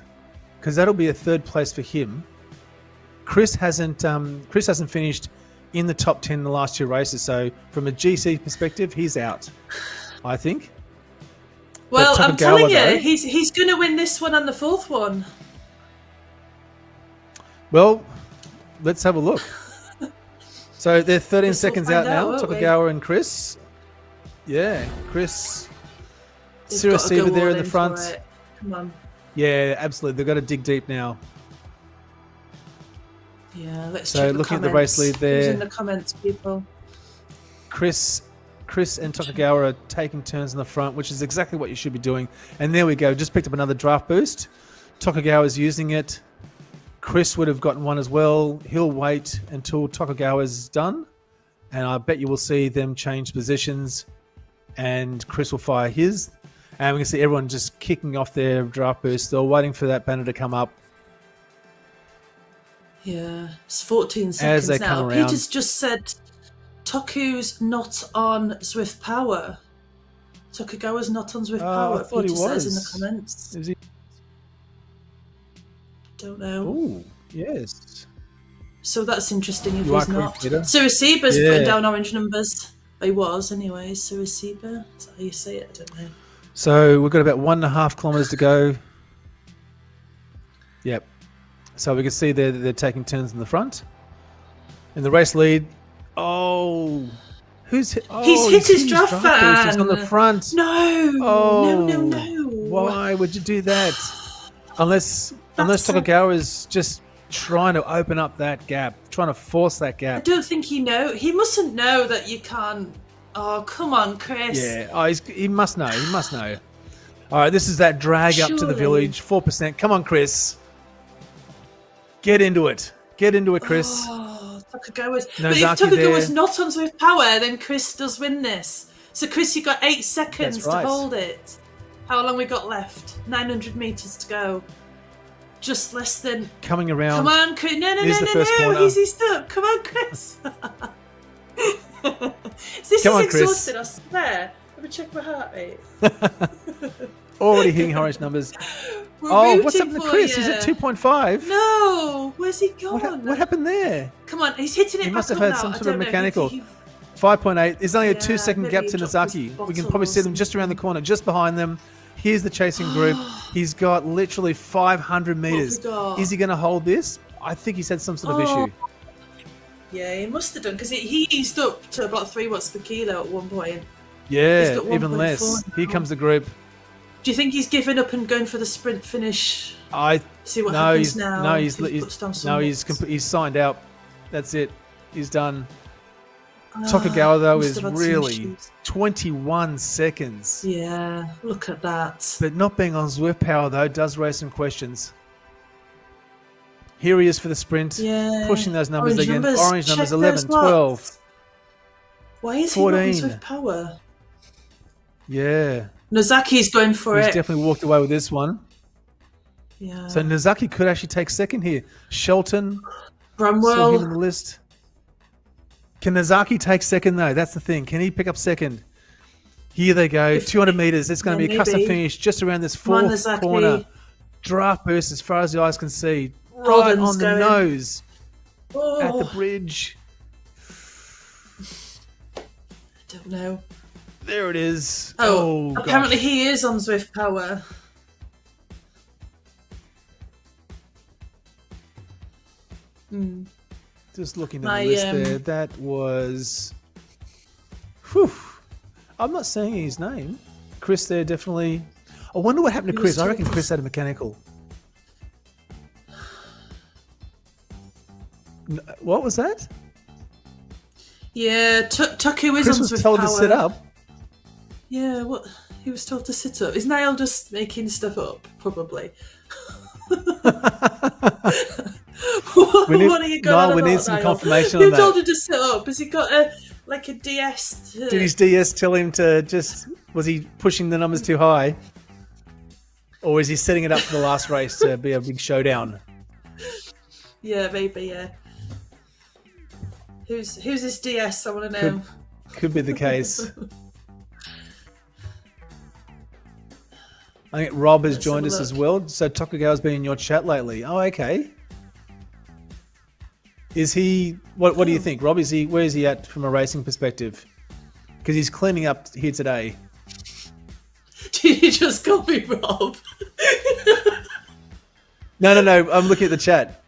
because that'll be a 3rd place for him. Chris hasn't finished in the top 10 in the last 2 races, so from a GC perspective, he's out, I think. Well, I'm telling you, though, he's going to win this one and the fourth one. Well, let's have a look. So they're 13 Guess seconds we'll out find now. out, won't we? Tokugawa and Chris. Yeah, Chris. He's got to Sirasiba go there all in the in front. for it. Come on. Yeah, absolutely. They've got to dig deep now. Yeah, let's So check the looking at comments. the race lead there. Who's in the comments, people? Chris and Tokugawa are taking turns in the front, which is exactly what you should be doing. And there we go. Just picked up another draft boost. Tokugawa's using it. Chris would have gotten one as well. He'll wait until Tokugawa's done. And I bet you will see them change positions. And Chris will fire his. And we can see everyone just kicking off their draft boost. They're waiting for that banner to come up. Yeah, it's 14 seconds they now. come around. Peter's just said Toku's not on Zwift Power. Tokugawa's not on Zwift Power, I thought Peter he says in the was. comments. Is he? Don't know. Oh, yes. So that's interesting if You he's are not. correct, Peter. Sirasiba's Yeah. putting down orange numbers. He was, anyway. Sirasiba? Is that how you say it? I don't know. So we've got about 1.5 kilometers to go. Yep. So we can see they're taking turns in the front. In the race lead. Oh. He's hit his draft boost. fan. He's on the front. No! Oh. No. Why would you do that? Unless That's Tokugawa is just trying to open up that gap, trying to force that I gap. don't think he mustn't know that you can't. Oh, come on, Chris. Yeah, he must know. He must know. All right, this is that drag up to the Surely. village. 4%. Come on, Chris. Get into it. Get into it, Chris. Oh, Tokugawa's. No But if Zaki Tokugawa's there. not on Zwift Power, then Chris does win this. So, Chris, you got 8 seconds That's right. to hold it. How long we got left? 900 meters to go. Just less than. Coming around. Come on, Chris. No. Here's the first corner. He's stuck. Come on, Chris. This Come is on, Chris. exhausting, I swear. Let me check my heart rate. Already hitting orange numbers. We're What's rooting happened to for Chris? you. He's at 2.5. No, where's he gone? What happened there? Come on, he's hitting it. He must back have up had some now. sort I of don't know. mechanical. He- 5.8. There's only a Yeah, 2-second maybe gap he to dropped Nozaki. his We can probably see them bottles. just around the corner, just behind them. Here's the chasing group. He's got literally 500 meters. we got? Is he going to hold this? I think he's had some sort of Oh. issue. Yeah, he must have done because he eased up to about 3 watts per kilo at one point. Yeah, got even 1.4 less. now. Here comes the group. Do you think he's given up and going for the sprint finish? I See what no, happens he's now. no, if he he's puts down some watts? he's signed out. That's it. He's done. Ah, Tokugawa though must is have had some really issues. 21 seconds. Yeah, look at that. But not being on Zwift Power though does raise some questions. Here he is for the sprint. Yeah. Pushing those numbers Orange again. numbers. Orange numbers Check 11, those 12. lots. Why is he not 14. with power? Yeah. Nozaki's going for He's it. definitely walked away with this one. Yeah. So Nozaki could actually take second here. Shelton, saw him in Bramwell. the list. Can Nozaki take second though? That's the thing. Can he pick up second? Here they go. 200 meters. It's going to be a custom maybe. finish just around this Come on, fourth Nozaki. corner. Draft burst as far as the eyes can see. Right Holden's on the going. nose Oh, at the bridge. don't know. There it is. Oh, gosh. apparently he is on Zwift Power. Just looking at My, the list there, that was. Whew. I'm not saying his name. Chris there definitely. I wonder what happened to He was Chris. I reckon told- Chris had a mechanical. What was that? Yeah, Tuku is Chris on was Zwift told Power. to sit up. Yeah, what? He was told to sit up. Is Niall just making stuff up? Probably. We need- What are you going Niall, on we need about, some Niall? confirmation Who on that. told him to sit up? Has he got a DS? Did his DS tell him to just? Was he pushing the numbers too high, or is he setting it up for the last race to be a big showdown? Yeah, maybe. Yeah. Who's his DS? I want to know. Could be the case. I think Rob has Let's joined have a us as look. well. So Tokugawa's been in your chat lately. Oh, okay. Is he? What do you think, Rob? Where is he at from a racing perspective? Because he's cleaning up here today. Did you just call me Rob? No. I'm looking at the chat.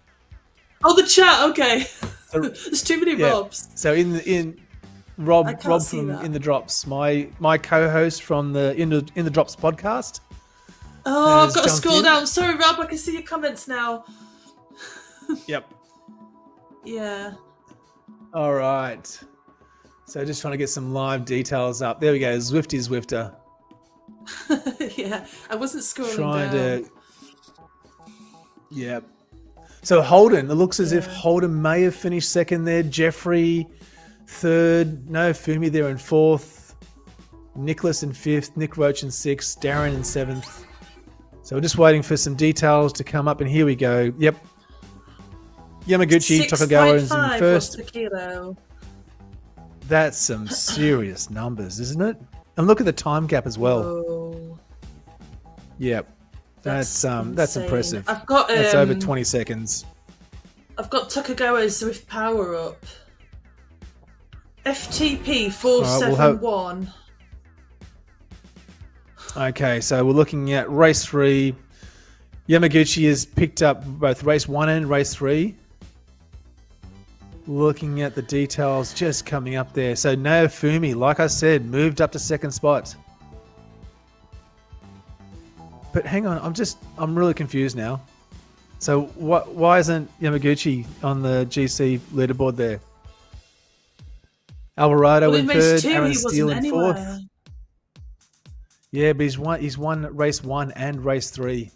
Oh, the chat. Okay. So, There's too many Robs. So in Rob from that. In the Drops, my co-host from the In the Drops podcast. Oh, I've got to scroll down. Sorry, Rob. I can see your comments now. Yep. Yeah. All right. So just trying to get some live details up. There we go. Zwifty Zwifter. Yeah, I wasn't scrolling down. Yeah. So Holden, it looks as if Holden may have finished second there. Jeffrey third. No Fumi there in fourth. Nicholas in fifth. Nick Roach in sixth. Darren in seventh. So we're just waiting for some details to come up, and here we go. Yep. Yamaguchi Tokugawa is in first. The kilo. That's some serious numbers, isn't it? And look at the time gap as well. Whoa. Yep. That's impressive. I've got that's over 20 seconds. I've got Tokugawa's Zwift power up. FTP 471. Okay, so we're looking at race 3. Yamaguchi has picked up both race 1 and race 3. Looking at the details just coming up there. So Naofumi, like I said, moved up to second spot. But hang on, I'm really confused now. So why isn't Yamaguchi on the GC leaderboard there? Alvarado in third, Aaron Steele in fourth. Yeah, but he's won race 1 and race 3.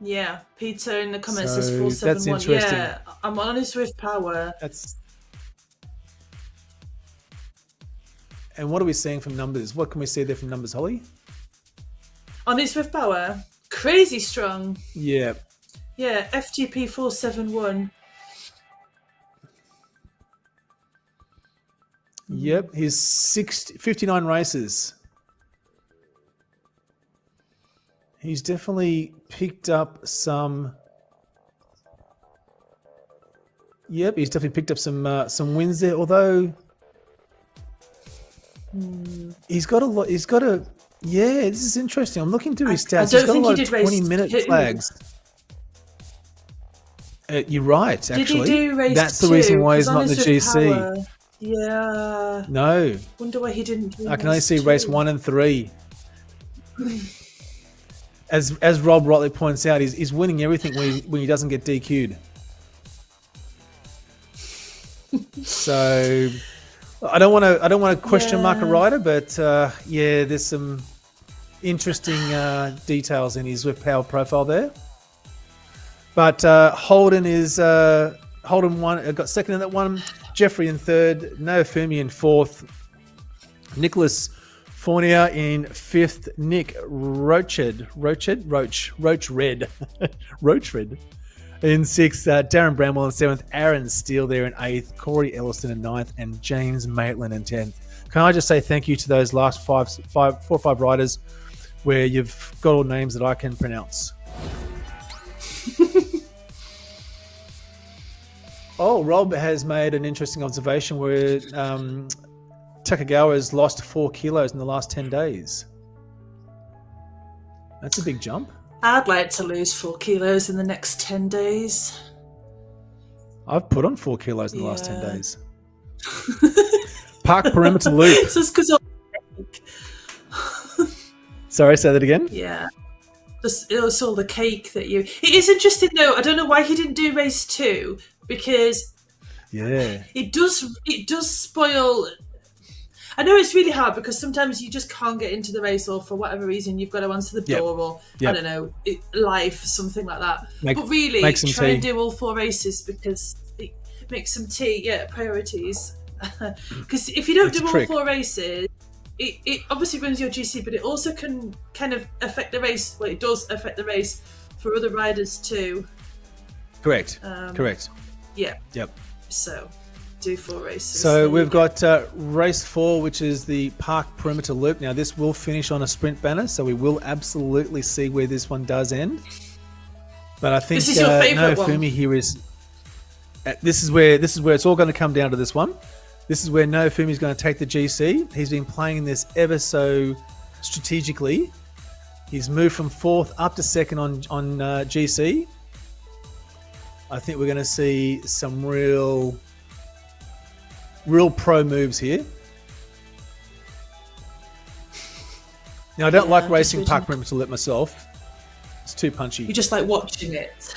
Yeah, Peter in the comments says 471. That's interesting. Yeah, I'm on his Zwift power. And what are we seeing from numbers? What can we see there from numbers, Holly? On his Zwift power, crazy strong. Yeah. Yeah, FTP 471. Yep, he's 59 races. He's definitely picked up some. Yep, he's definitely picked up some wins there. Although he's got a lot. He's got a. Yeah, this is interesting. I'm looking through his stats. He's got a lot of 20-minute flags. You're right. Actually, did he do race that's the 2? reason why he's not in the GC. Power. Yeah. No. Wonder why he didn't do I can only see 2. race 1 and 3. As Rob rightly points out, he's winning everything when he doesn't get DQ'd. So I don't want to question mark a rider, but there's some interesting details in his Zwift power profile there. But Holden won, got second in that one. Jeffrey in third, Naofumi in fourth, Nicholas Fournier in fifth, Nick Roach in sixth, Darren Bramwell in seventh, Aaron Steele there in eighth, Corey Elliston in ninth, and James Maitland in 10th. Can I just say thank you to those last four or five riders where you've got all names that I can pronounce. Oh, Rob has made an interesting observation where Tokugawa has lost 4 kilos in the last 10 days. That's a big jump. I'd like to lose 4 kilos in the next 10 days. I've put on 4 kilos in the last 10 days. Park perimeter loop. So it's because Sorry, say that again? Yeah. It was all the cake that you... It is interesting though. I don't know why he didn't do race 2 because it does spoil... I know it's really hard because sometimes you just can't get into the race or for whatever reason you've got to answer the door or, I don't know, life, something like that. But really, try and do all 4 races because it makes some tea, priorities. Because if you don't do all 4 races, it obviously ruins your GC, but it also can kind of affect the race. Well, it does affect the race for other riders too. Correct. Yeah. Yep. So, do 4 races. So we've got race 4, which is the Park Perimeter Loop. Now this will finish on a sprint banner, so we will absolutely see where this one does end. But I think this is your favorite Naofumi here is. This is where it's all going to come down to this one. This is where Naofumi is going to take the GC. He's been playing this ever so strategically. He's moved from 4th up to 2nd on GC. I think we're going to see some real pro moves here. Now, I don't like racing park perimeter lip myself. It's too punchy. You just like watching it.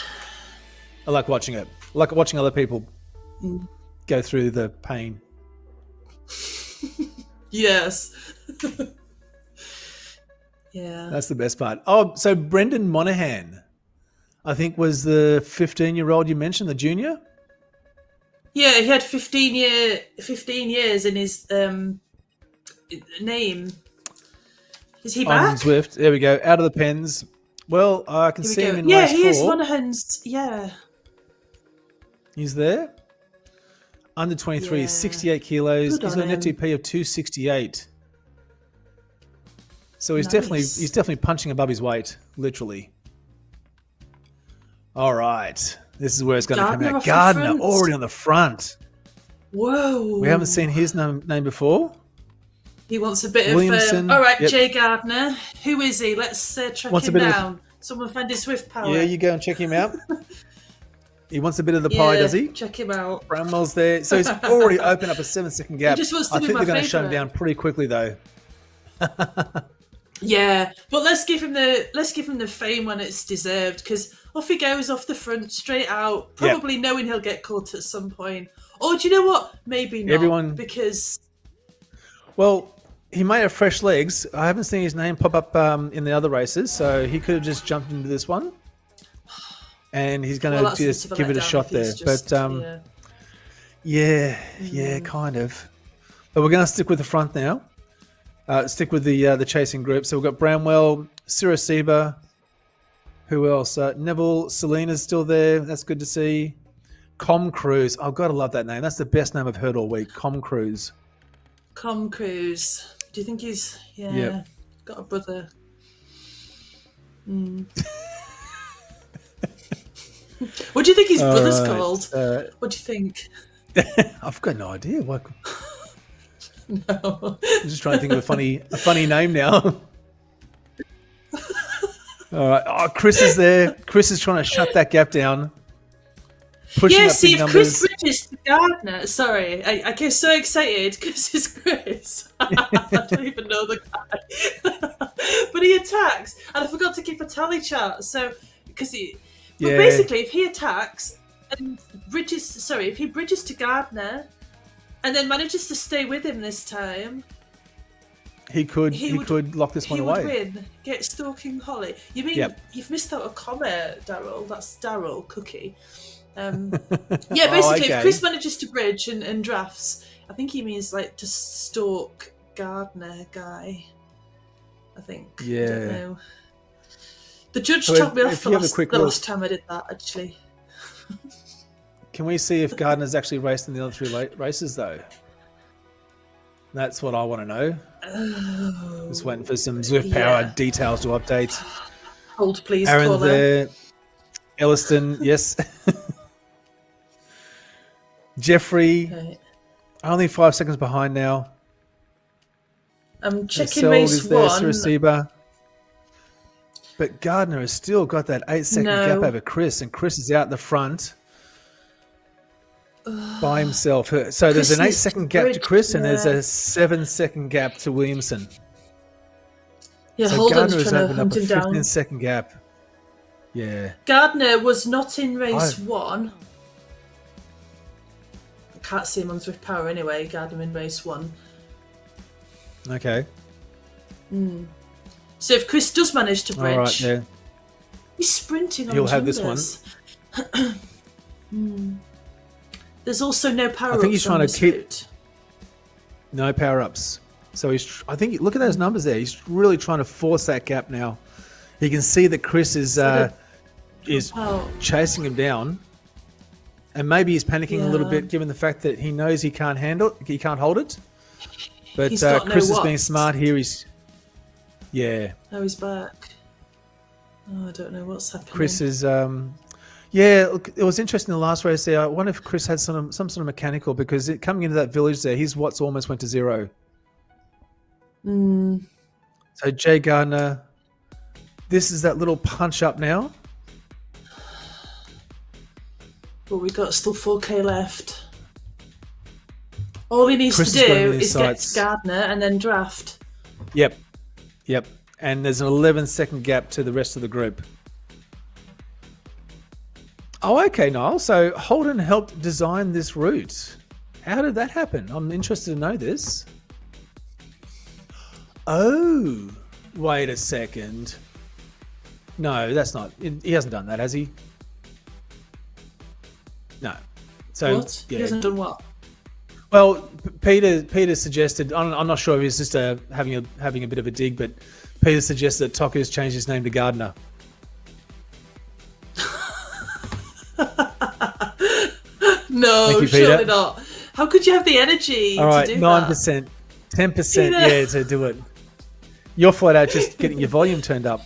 I like watching it. I like watching other people go through the pain. Yes. Yeah. That's the best part. Oh, so Brendan Monahan, I think, was the 15-year-old you mentioned, the junior? Yeah, he had 15 years in his name. Is he back? On Zwift. There we go. Out of the pens. Well, I can see him in yeah, race 4. he is Monahan's. Yeah. He's there. Under 23, 68 kilos. He's got an FTP of 268. So he's definitely punching above his weight, literally. All right. This is where it's going to come out. Gardner already on the front. Whoa. We haven't seen his name before. He wants a bit Williamson. of... all right, Jay Gardner. Who is he? Let's track him down. Someone find his Zwift power. Yeah, you go and check him out. He wants a bit of the pie, does he? Check him out. Bramwell's there. So he's already opened up a 7-second gap. He just wants to I be think my they're going to shut him favourite. down pretty quickly, though. Yeah, but let's give him the fame when it's deserved, because off he goes off the front, straight out, probably knowing he'll get caught at some point. Or do you know what? Maybe not, because... Well, he may have fresh legs. I haven't seen his name pop up in the other races, so he could have just jumped into this one. And he's going to just give it a shot there. But yeah, kind of. But we're going to stick with the front now. Stick with the chasing group. So we've got Bramwell, Sirasiba. Who else? Neville Selena's still there. That's good to see. Com Cruise. I've got to love that name. That's the best name I've heard all week. Com Cruise. Com Cruise. Do you think he's... Yeah. Got a brother. What do you think his brother's called? What do you think? I've got no idea. What... No. I'm just trying to think of a funny name now. All right. Oh, Chris is there. Chris is trying to shut that gap down. Yeah, see, if Chris bridges to Gardner, sorry, I get so excited because it's Chris. I don't even know the guy. But he attacks, and I forgot to keep a tally chart. So, because he... But basically, if he attacks and if he bridges to Gardner and then manages to stay with him this time, he could lock this one away. He would win. Get Stalking Holly. You mean you've missed out a comment, Daryl? That's Daryl Cookie. Yeah, basically, if Chris manages to bridge and drafts, I think he means like to stalk Gardner guy. I think. Yeah. I don't know. The judge told me off the last time I did that, actually. Can we see if Gardner's actually raced in the other 3 races, though? That's what I want to know. Oh, just waiting for some Zwift power details to update. Hold, please, Aaron there. Elliston, yes. Jeffrey, only 5 seconds behind now. I'm checking race 1. But Gardner has still got that 8-second gap over Chris, and Chris is out the front by himself. So there's an 8-second gap to Chris, and there's a 7-second gap to Williamson. Yeah, so Holden's Gardner has trying opened to up hunt a him down. 15-second gap. Yeah. Gardner was not in race 1. I can't see him on Zwift Power anyway. Gardner in race 1. Okay. So if Chris does manage to bridge, he's sprinting on He'll have this one. There's also no power-ups. I think he's trying to keep route. No power-ups. So I think look at those numbers there. He's really trying to force that gap now. He can see that Chris is chasing him down, and maybe he's panicking a little bit given the fact that he knows he can't hold it. But Chris is being smart here. Oh, he's back. Oh, I don't know what's happening. Chris is, look, it was interesting in the last race there. I wonder if Chris had some sort of mechanical, because coming into that village there, his watts almost went to 0. So Jay Gardner, this is that little punch up now. But we got still 4K left. All he needs Chris to has got him do in his is get sights. to Gardner and then draft. Yep. And there's an 11-second gap to the rest of the group. Oh, okay, Niall. So Holden helped design this route. How did that happen? I'm interested to know this. Oh, wait a second. No, that's not. He hasn't done that, has he? No. So What? yeah. He hasn't done what? Well, Peter suggested. I'm not sure if he's just having a bit of a dig, but Peter suggested that Toku's changed his name to Gardner. No, you, surely Peter. not. How could you have the energy All right, to do 9%, 10%, Peter. yeah, to do it. You're flat out just getting your volume turned up.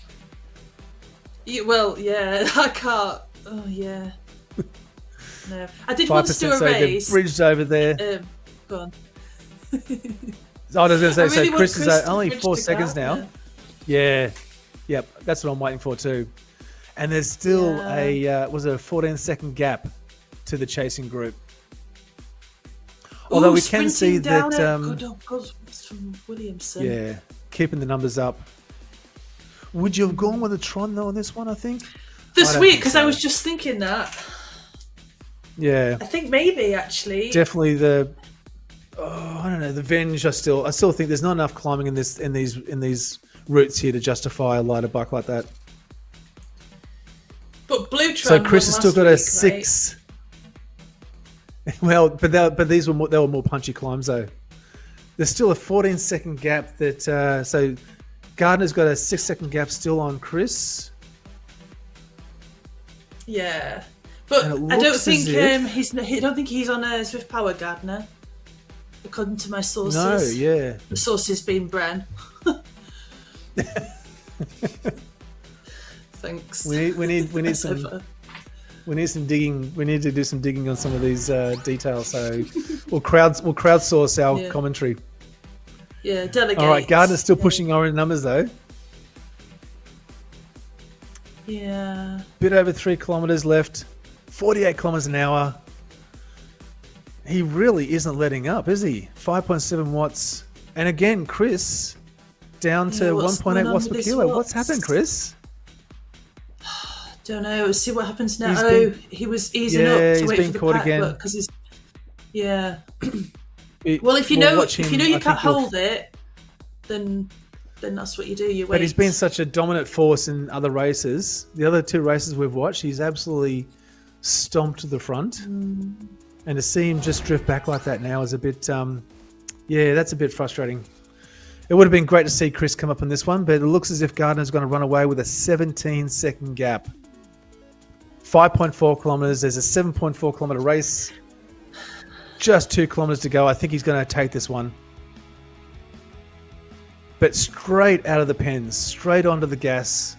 that? Well, yeah, I can't. Oh, yeah. No. I did 5%, once do a so race. the bridge over there. Go on. I was going to say, I really so want Chris is Chris to only bridge 4 to seconds now. Gardner. Yeah. Yep, that's what I'm waiting for too. And there's still a 14-second gap to the chasing group. Although we can see that... God, it's from Williamson. Yeah, keeping the numbers up. Would you have gone with a Tron though on this one, I think? This I don't week, think because so. I was just thinking that. Yeah. I think maybe, actually. Definitely I don't know, the Venge I still think there's not enough climbing in these routes here to justify a lighter bike like that. But Blue Tron So Chris won has still last got a week, 6. Well, but these were more punchy climbs though. There's still a 14-second gap that so Gardner's got a 6-second gap still on Chris. Yeah, but And it I don't looks think as if- I don't think he's on a Zwift Power Gardner, according to my sources. No, yeah. The sources being Bren. Thanks. We need some digging. We need to do some digging on some of these details. So we'll crowdsource our Yeah. commentary. Yeah, delegate. All right, Gardner's still pushing orange numbers though. Yeah. Bit over 3 kilometers left. 48 kilometers an hour. He really isn't letting up, is he? 5.7 watts. And again, Chris down to Yeah, what's 1.8 going on watts with per his kilo. What's watts? happened, Chris? Don't know. See what happens now. He's been- He was easing up Yeah, to he's wait been for the caught pack, again. because he's. Yeah. Well, if you We'll know watch him. you I can't think we'll- hold it, then that's what you do. You wait. But he's been such a dominant force in other races. The other 2 races we've watched, he's absolutely stomped to the front. And to see him just drift back like that now is a bit, that's a bit frustrating. It would have been great to see Chris come up on this one, but it looks as if Gardner's going to run away with a 17-second gap. 5.4 kilometers. There's a 7.4 kilometer race. Just 2 kilometers to go. I think he's going to take this one. But straight out of the pens, straight onto the gas.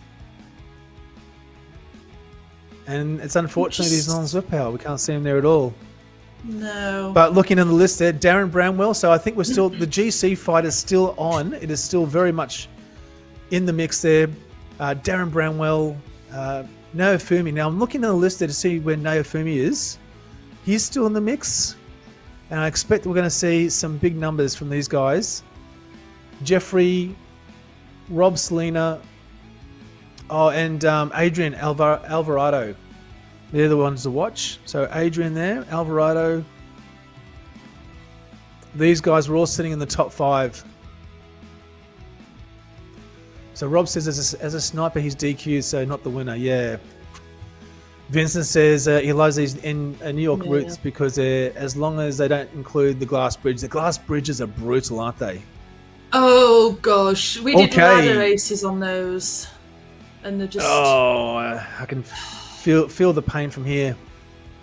And it's unfortunate he's not on Zwift Power. We can't see him there at all. No. But looking in the list there, Darren Bramwell. So I think we're still, the GC fight is still on. It is still very much in the mix there. Darren Bramwell, Naofumi. Now I'm looking at the list there to see where Naofumi is. He's still in the mix. And I expect we're going to see some big numbers from these guys. Jeffrey, Rob Selena, and Adrian Alvarado. They're the ones to watch. So Adrian there, Alvarado. These guys were all sitting in the top 5. So Rob says as a sniper, he's DQ, so not the winner. Yeah. Vincent says he loves these in New York routes because as long as they don't include the glass bridge. The glass bridges are brutal, aren't they? Oh gosh, we did ladder races on those, and they're just. Oh, I can feel the pain from here.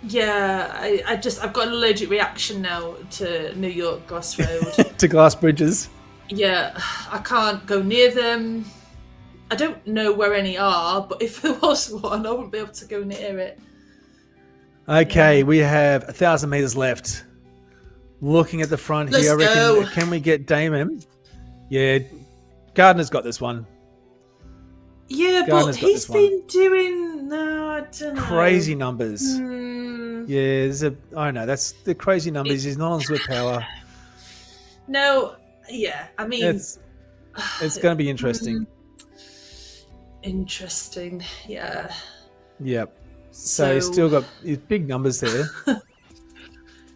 Yeah, I've got an allergic reaction now to New York glass road. To glass bridges. Yeah, I can't go near them. I don't know where any are, but if there was one, I wouldn't be able to go near it. Okay, we have 1,000 meters left. Looking at the front here, I reckon, can we get Damon? Yeah, Gardner's got this one. Yeah, Gardner's but got he's this one. been doing I don't know. Crazy numbers. Yeah, I don't know. That's the crazy numbers. He's not on Zwift Power. No, yeah. I mean, It's going to be interesting. Interesting, yeah. Yep. So he's still got his big numbers there.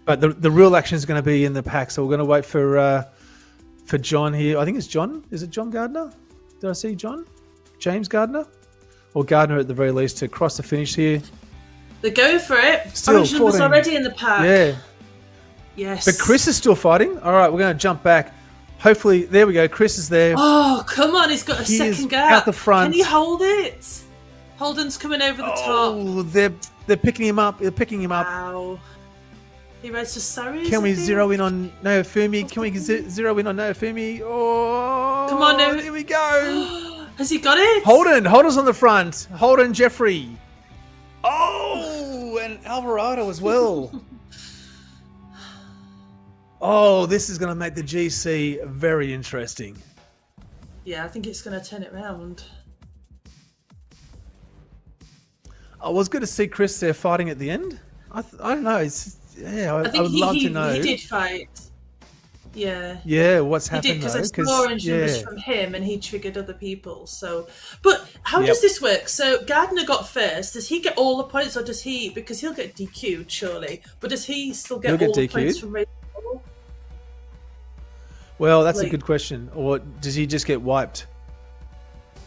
But the real action is going to be in the pack. So we're going to wait for John here. I think it's John. Is it John Gardner? Did I see John? James Gardner? Or Gardner at the very least to cross the finish here. They're going for it. Still Orange numbers 14. already in the pack. Yeah. Yes. But Chris is still fighting. All right, we're going to jump back. Hopefully, there we go. Chris is there. Oh, come on. He's got a second gap. Out the front. Can he hold it? Holden's coming over the top. Oh, they're picking him up. They're picking him up. Wow. He rides to Surrey. Can we zero in on Naofumi? Can we zero in on Naofumi? Oh, come on, no. Here we go. Has he got it? Holden's on the front. Holden, Jeffrey. Oh, and Alvarado as well. Oh, this is going to make the GC very interesting. Yeah, I think it's going to turn it round. I was good to see Chris there fighting at the end. I don't know. I would love to know. He did fight. Yeah. Yeah, what's happened He did, because I saw orange numbers from him and he triggered other people. So, but how does this work? So Gardner got first. Does he get all the points, or does he? Because he'll get DQ'd surely. But does he still get all the points from race 4? Well, that's a good question. Or does he just get wiped?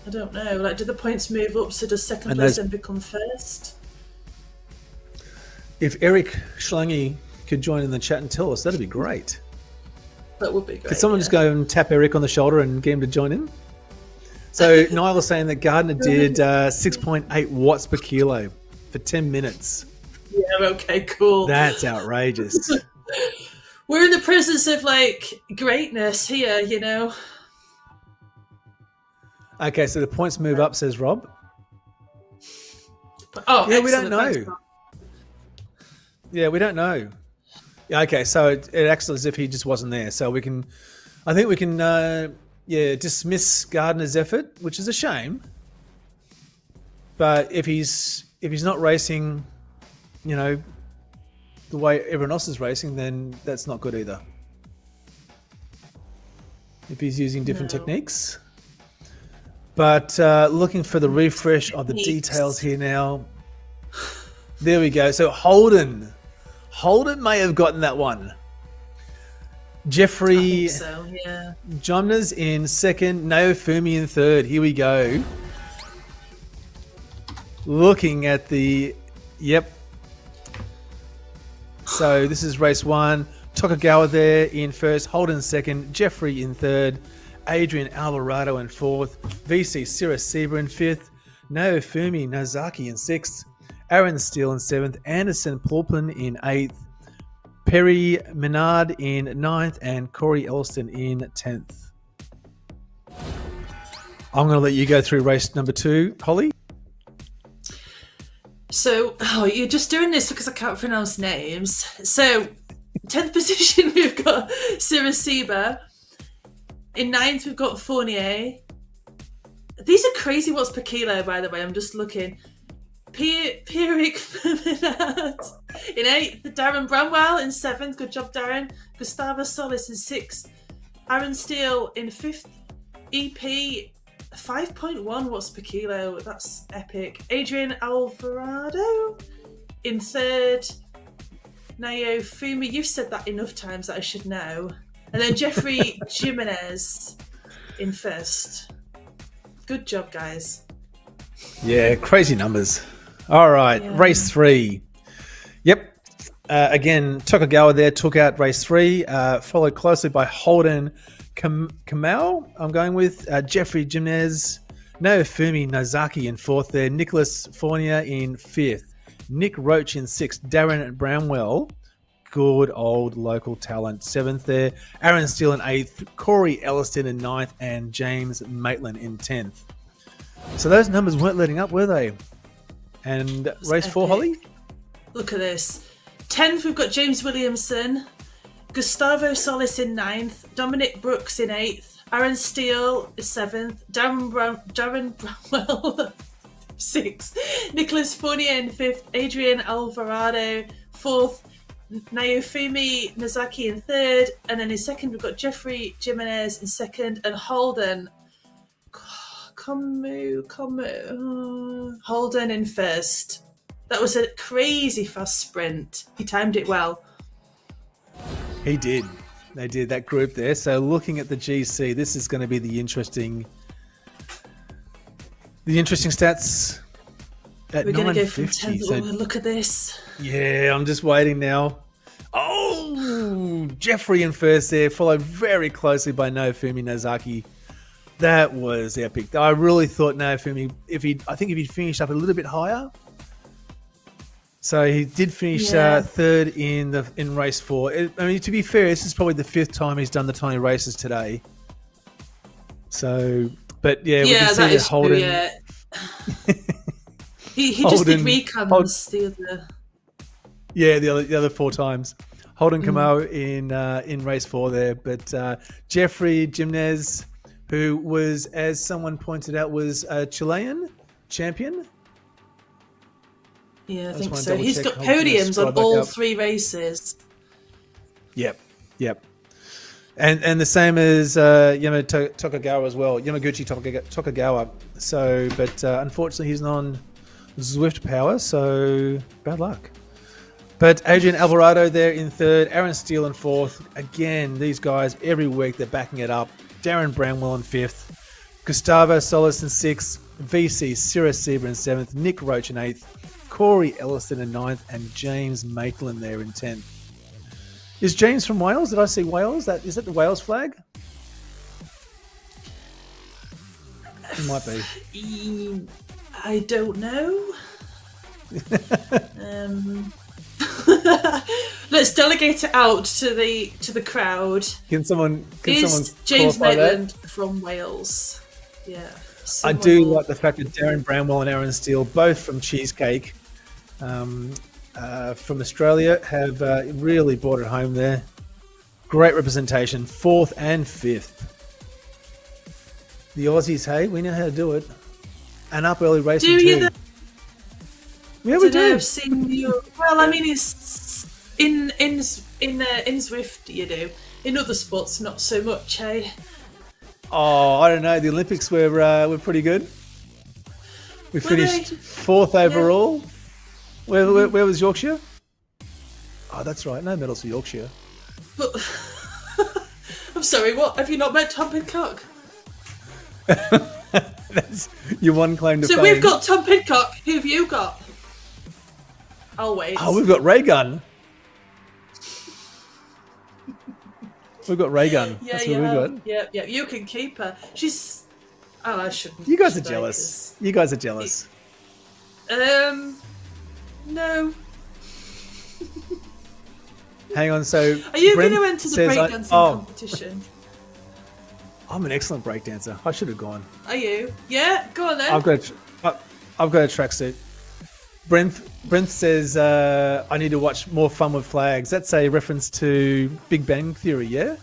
I don't know. Like, do the points move up? So does second place then become first? If Eric Schlange could join in the chat and tell us, that'd be great. That would be great. Could someone just go and tap Eric on the shoulder and get him to join in? So Niall was saying that Gardner did 6.8 watts per kilo for 10 minutes. Yeah, okay, cool. That's outrageous. We're in the presence of, like, greatness here, you know? Okay, so the points move up, says Rob. Oh, yeah, we don't know. Thanks, yeah, we don't know. Yeah, okay, so it acts as if he just wasn't there. So I think we can dismiss Gardner's effort, which is a shame. But if he's not racing, you know, the way everyone else is racing, then that's not good either. If he's using different techniques. But looking for the refresh of the details here now. There we go. So Holden may have gotten that one. Jeffrey, I think so, yeah. Jomna's in second, Naofumi in third. Here we go. Looking at the, So this is race 1. Tokugawa there in first, Holden second, Jeffrey in third, Adrian Alvarado in fourth, VC Sirasiba in fifth, Naofumi Nozaki in sixth, Aaron Steele in seventh, Anderson Paulpin in eighth, Perry Menard in ninth, and Corey Elston in 10th. I'm going to let you go through race number 2, Holly. So, you're just doing this because I can't pronounce names. So, 10th position, we've got Sirasiba. In 9th, we've got Fournier. These are crazy watts per kilo, by the way. I'm just looking. Pierrick Menard in 8th. Darren Bramwell in 7th. Good job, Darren. Gustavo Solis in 6th. Aaron Steele in 5th. EP 5.1 watts per kilo. That's epic. Adrian Alvarado in 3rd. Naofumi, you've said that enough times that I should know. And then Jeffrey Jimenez in 1st. Good job, guys. Yeah, crazy numbers. All right, race 3. Again, Tokugawa there took out race 3, followed closely by Holden Kamau. I'm going with Jeffrey Jimenez, Naofumi Nozaki in 4th there, Nicholas Fournier in 5th, Nick Roach in 6th, Darren Bramwell, good old local talent, 7th there, Aaron Steele in 8th, Corey Elliston in 9th, and James Maitland in 10th. So those numbers weren't letting up, were they? And race 4, Holly? Look at this. 10th, we've got James Williamson, Gustavo Solis in 9th, Dominic Brooks in 8th, Aaron Steele is 7th. Darren Bramwell 6th. Nicholas Fournier in 5th. Adrian Alvarado 4th. Naofumi Nozaki in 3rd. And then in 2nd, we've got Jeffrey Jimenez in 2nd. And Holden Holden in 1st. That was a crazy fast sprint. He timed it well. He did. They did, that group there. So looking at the GC, this is going to be the interesting stats at 9:50. We're going to go from 10th. So, look at this. Yeah, I'm just waiting now. Oh, Jeffrey in 1st there, followed very closely by Naofumi Nozaki. That was epic. I really thought Naofumi, if he'd finished up a little bit higher. So he did finish 3rd in race 4. I mean, to be fair, this is probably the 5th time he's done the tiny races today. So, but yeah, we can see that Holden. True, yeah. he just did recons the other. Yeah, the other 4 times. Holden Camo in race 4 there, but Jeffrey Jimenez, who was, as someone pointed out, was a Chilean champion. Yeah, I think so. He's got podiums on all 3 races. Yep. And the same as Tokugawa as well, Yamaguchi Tokugawa. So, but unfortunately he's not on Zwift power, so bad luck. But Adrian Alvarado there in 3rd, Aaron Steele in 4th. Again, these guys every week they're backing it up. Darren Bramwell in 5th, Gustavo Solis in 6th, VC Cyrus Sieber in 7th, Nick Roach in 8th, Corey Ellison in 9th, and James Maitland there in 10th. Is James from Wales? Did I see Wales? Is that the Wales flag? It might be. I don't know. Let's delegate it out to the crowd. Can someone James Maitland from Wales? Yeah. I do like the fact that Darren Bramwell and Aaron Steele, both from Cheesecake, from Australia, have really brought it home there. Great representation, 4th and 5th. The Aussies, hey, we know how to do it. And up early racing too. Yeah, we do. I've seen you. Well, I mean, it's in Zwift you do. In other sports, not so much, eh? Oh, I don't know. The Olympics were pretty good. We finished 4th overall. Yeah. Where was Yorkshire? Oh, that's right. No medals for Yorkshire. But I'm sorry. What have you not met Tom Pidcock? That's your one claim to fame. So we've got Tom Pidcock. Who have you got? I'll wait. Oh, we've got Ray Gunn. We've got Ray Gun. Yeah, That's what we've got. Yeah. You can keep her. She's. Oh, I shouldn't. You guys are jealous. You guys are jealous. No. Hang on. So, are you going to enter the breakdancing competition? I'm an excellent breakdancer. I should have gone. Are you? Yeah. Go on then. I've got a tracksuit. Brent says, I need to watch more Fun with Flags. That's a reference to Big Bang Theory, yeah?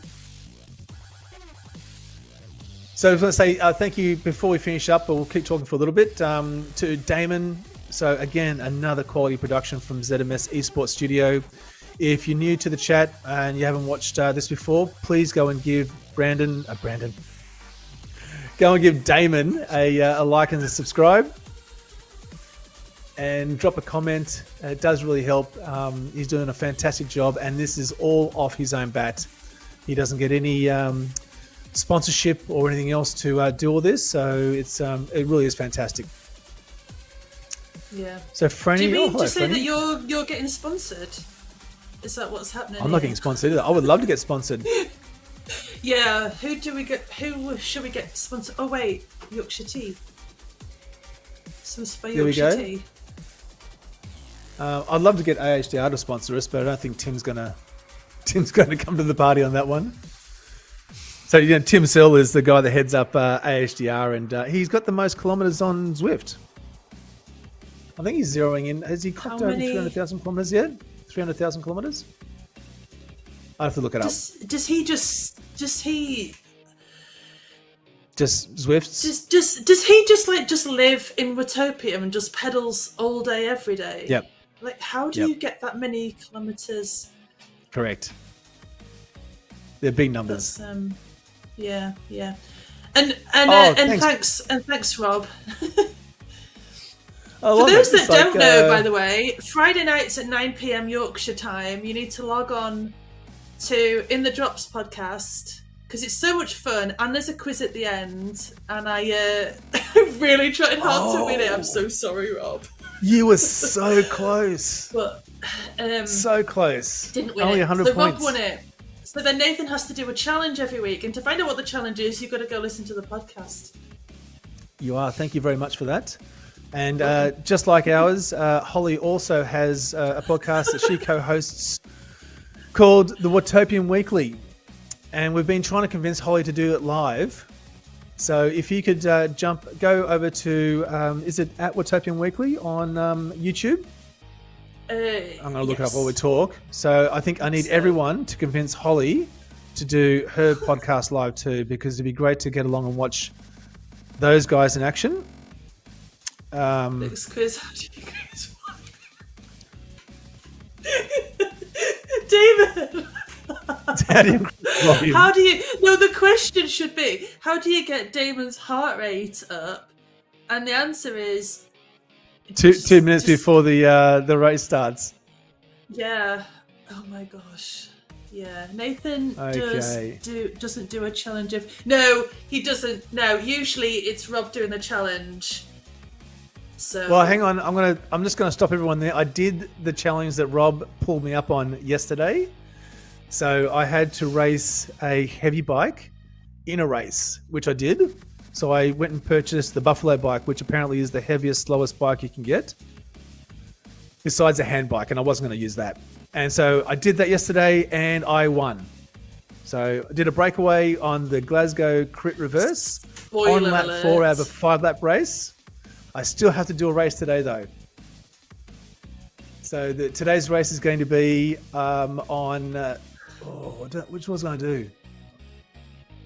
So I was going to say thank you before we finish up, but we'll keep talking for a little bit, to Damon. So again, another quality production from ZMS Esports Studio. If you're new to the chat and you haven't watched this before, please go and give go and give Damon a like and a subscribe. And drop a comment. It does really help. He's doing a fantastic job, and this is all off his own bat. He doesn't get any sponsorship or anything else to do all this, so it really is fantastic. Yeah. So, Franny, do you mean to say that you're getting sponsored? Is that what's happening? I'm not getting sponsored either. I would love to get sponsored. Yeah. Who should we get sponsored? Oh wait, Yorkshire Tea. Some Yorkshire Tea. I'd love to get AHDR to sponsor us, but I don't think Tim's gonna come to the party on that one. So Tim Sell is the guy that heads up AHDR, and he's got the most kilometers on Zwift. I think he's zeroing in. Has he clocked over 300,000 kilometers yet? 300,000 kilometers? I have to look it up. Does he Just Zwifts. Does he just live in Watopia and just pedals all day every day? Yep. Like, how do you get that many kilometers? Correct. They're big numbers. Yeah. And thanks, Rob. For those that don't know, by the way, Friday nights at 9 p.m. Yorkshire time, you need to log on to In the Drops podcast because it's so much fun, and there's a quiz at the end, and I really tried hard to win it. I'm so sorry, Rob. You were so close. But so close. Didn't win Only it. 100 so points. Rob won it. So then Nathan has to do a challenge every week, and to find out what the challenge is, you've got to go listen to the podcast. You are. Thank you very much for that. And just like ours, Holly also has a podcast that she co-hosts called The Watopian Weekly. And we've been trying to convince Holly to do it live. So if you could go over to, is it at Watopian Weekly on YouTube? I'm going to look it up while we talk. So I think I need everyone to convince Holly to do her podcast live too, because it'd be great to get along and watch those guys in action. Next quiz. How do you David! How do you... No, the question should be, how do you get Damon's heart rate up? And the answer is... Two minutes before the race starts. Yeah. Oh my gosh. Yeah. Nathan doesn't do a challenge of... No, he doesn't. No, usually it's Rob doing the challenge. So... Well, hang on. I'm just gonna stop everyone there. I did the challenge that Rob pulled me up on yesterday. So I had to race a heavy bike in a race, which I did. So I went and purchased the Buffalo bike, which apparently is the heaviest, slowest bike you can get, besides a hand bike, and I wasn't going to use that. And so I did that yesterday, and I won. So I did a breakaway on the Glasgow Crit Reverse on lap 4 out of a 5-lap race. I still have to do a race today, though. So today's race is going to be on... which one was I going to do?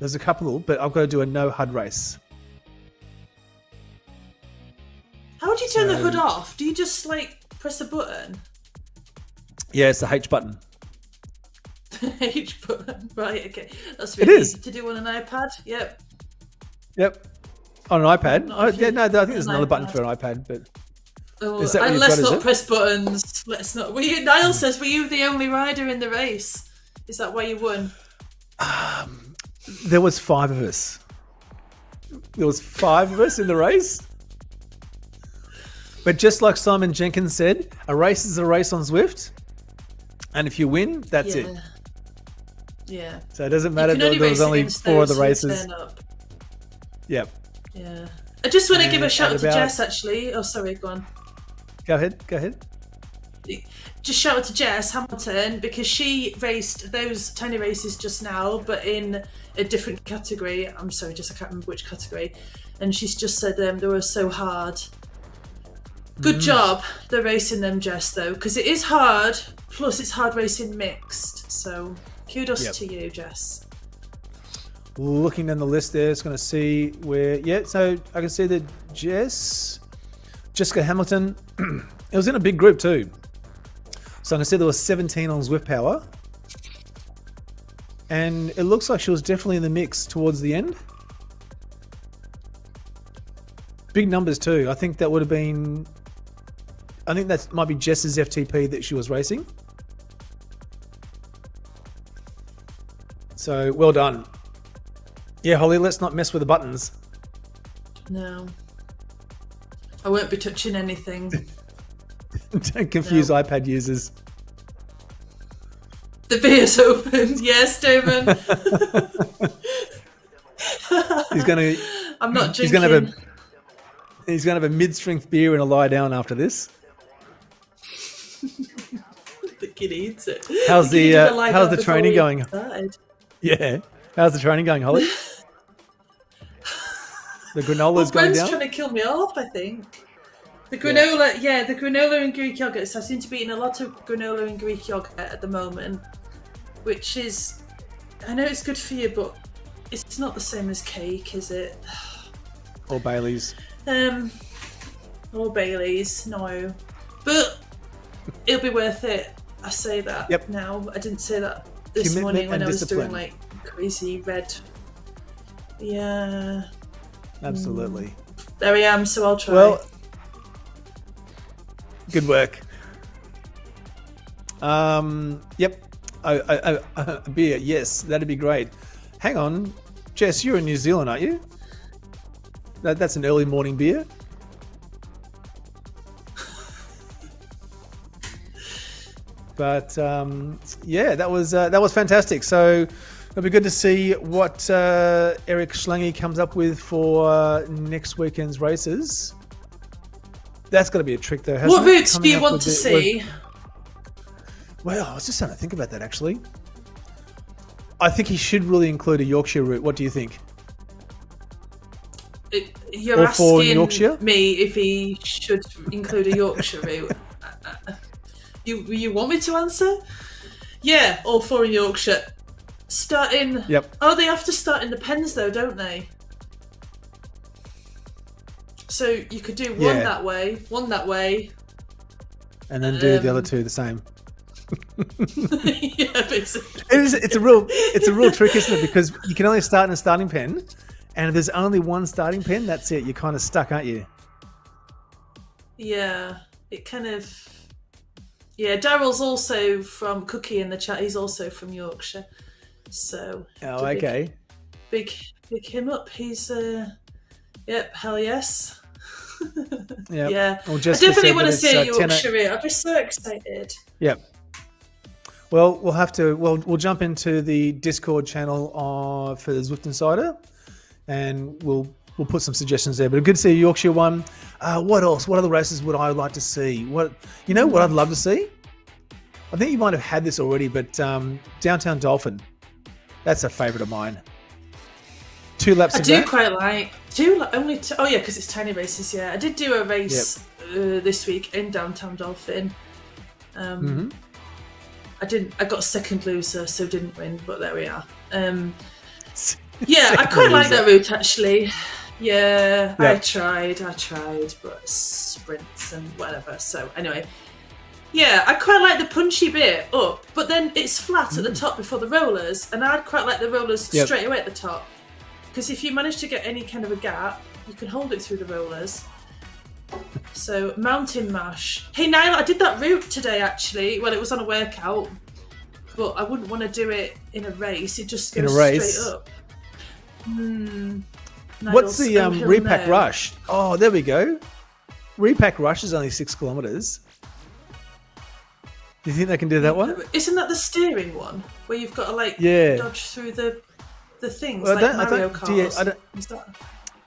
There's a couple, but I've got to do a no HUD race. How do you turn the hood off? Do you just press a button? Yeah, it's the H button. H button, right? Okay, that's really easy to do on an iPad. Yep. On an iPad. I think there's another button for an iPad, but. Let's not press buttons. Let's not. Niall says, "Were you the only rider in the race? Is that why you won?" There was 5 of us. There was 5 of us in the race. But just like Simon Jenkins said, a race is a race on Zwift. And if you win, that's it. Yeah. So it doesn't matter that there was only 4 of the races. Yep. Yeah. I just want to give a shout out to Jess, actually. Oh, sorry, go on. Go ahead. Just shout out to Jess Hamilton, because she raced those tiny races just now, but in a different category. I'm sorry, Jess, I can't remember which category. And she's just said they were so hard. Good job, they're racing them, Jess, though, because it is hard, plus it's hard racing mixed. So kudos to you, Jess. Looking down the list there, it's going to see where... Yeah, so I can see that Jessica Hamilton, it was in a big group too. So I can see there was 17 on Zwift Power. And it looks like she was definitely in the mix towards the end. Big numbers too. I think that would have been... I think that might be Jess's FTP that she was racing. So, well done. Yeah, Holly, let's not mess with the buttons. No. I won't be touching anything. Don't confuse iPad users. The beer's opened. Yes, Damon. I'm not drinking. He's gonna have a mid-strength beer and a lie down after this. The kid eats it. How's the training going? Yeah. How's the training going, Holly? The granola's going down? Brent's trying to kill me off, I think. The granola, the granola and Greek yogurt. So I seem to be eating a lot of granola and Greek yogurt at the moment, which is, I know it's good for you, but it's It's not the same as cake, is it? Or Bailey's. Or Bailey's, no. But it'll be worth it. I say that now. I didn't say that this Commitment morning when and I was discipline. doing like crazy red. Yeah. Absolutely. There I am, so I'll try. Well, good work. Yep. A beer, yes, that'd be great. Hang on, Jess, you're in New Zealand, aren't you? That's an early morning beer. But yeah, that was fantastic. So it'll be good to see what Eric Schlange comes up with for next weekend's races. That's got to be a trick, though. What routes do you want to see? Well, I was just trying to think about that, actually. I think he should really include a Yorkshire route. What do you think? You're or for asking Yorkshire? me if he should include a Yorkshire route. You want me to answer? Yeah, all four in Yorkshire. Starting. Yep. Oh, they have to start in the pens though, don't they? So you could do one that way, and then do the other two the same. Yeah, basically. It's a real trick, isn't it? Because you can only start in a starting pen, and if there's only one starting pen, that's it. You're kind of stuck, aren't you? Yeah, it kind of. Yeah, Daryl's also from Cookie in the chat. He's also from Yorkshire, so. Oh, okay. Big him up. He's yep, hell yes. Yep. Yeah, Well, I definitely want to see a 10 Yorkshire. I'd be so excited. Yep. Well, we'll jump into the Discord channel for the Zwift Insider, and we'll put some suggestions there. But good to see a Yorkshire one. What else? What other races would I like to see? What I'd love to see? I think you might have had this already, but Downtown Dolphin. That's a favourite of mine. 2 laps. I do quite like only two. Oh yeah, because it's tiny races. Yeah, I did do a race this week in Downtown Dolphin. I got second loser, so didn't win, but there we are. Yeah, I quite like that route actually. Yeah, I tried, but sprints and whatever. So anyway, yeah, I quite like the punchy bit up, but then it's flat at the top before the rollers, and I'd quite like the rollers straight away at the top, because if you manage to get any kind of a gap, you can hold it through the rollers. So Mountain Mash. Hey Niall, I did that route today actually. Well, it was on a workout, but I wouldn't want to do it in a race. It just goes straight up. What's the Repack Rush? Oh, there we go. Repack Rush is only 6 kilometers. Do you think they can do that one? Isn't that the steering one where you've got to dodge through the things like Mario Kart?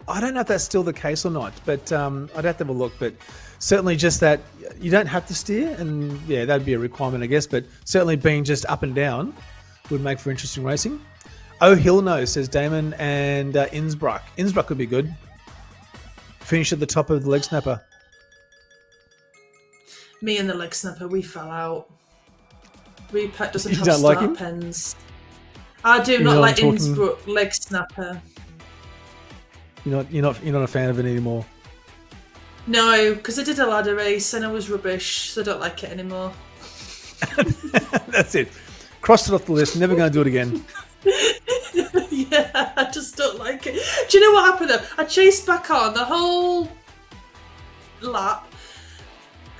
I don't know if that's still the case or not, but I'd have to have a look. But certainly just that you don't have to steer, and yeah, that'd be a requirement, I guess. But certainly being just up and down would make for interesting racing. Oh, Hill No, says Damon, and Innsbruck. Innsbruck would be good. Finish at the top of the leg snapper. Me and the leg snapper, we fell out. Repack doesn't have don't like start pens. I do not like Innsbruck leg snapper. You're not a fan of it anymore. No, because I did a ladder race and I was rubbish, so I don't like it anymore. That's it. Crossed it off the list. Never going to do it again. Yeah, I just don't like it. Do you know what happened though? I chased back on the whole lap,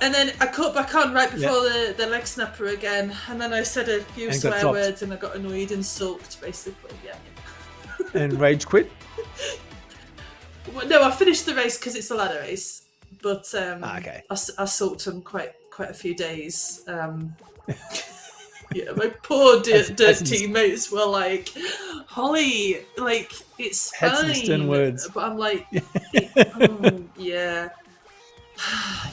and then I cut back on right before the leg snapper again, and then I said a few swear words and I got annoyed and sulked, basically. Yeah. And rage quit? Well, no, I finished the race because it's a ladder race, but okay. I sulked them quite a few days. Yeah, my poor dirt teammates were like, Holly, like, it's fine. Had some stern words. But I'm like, yeah.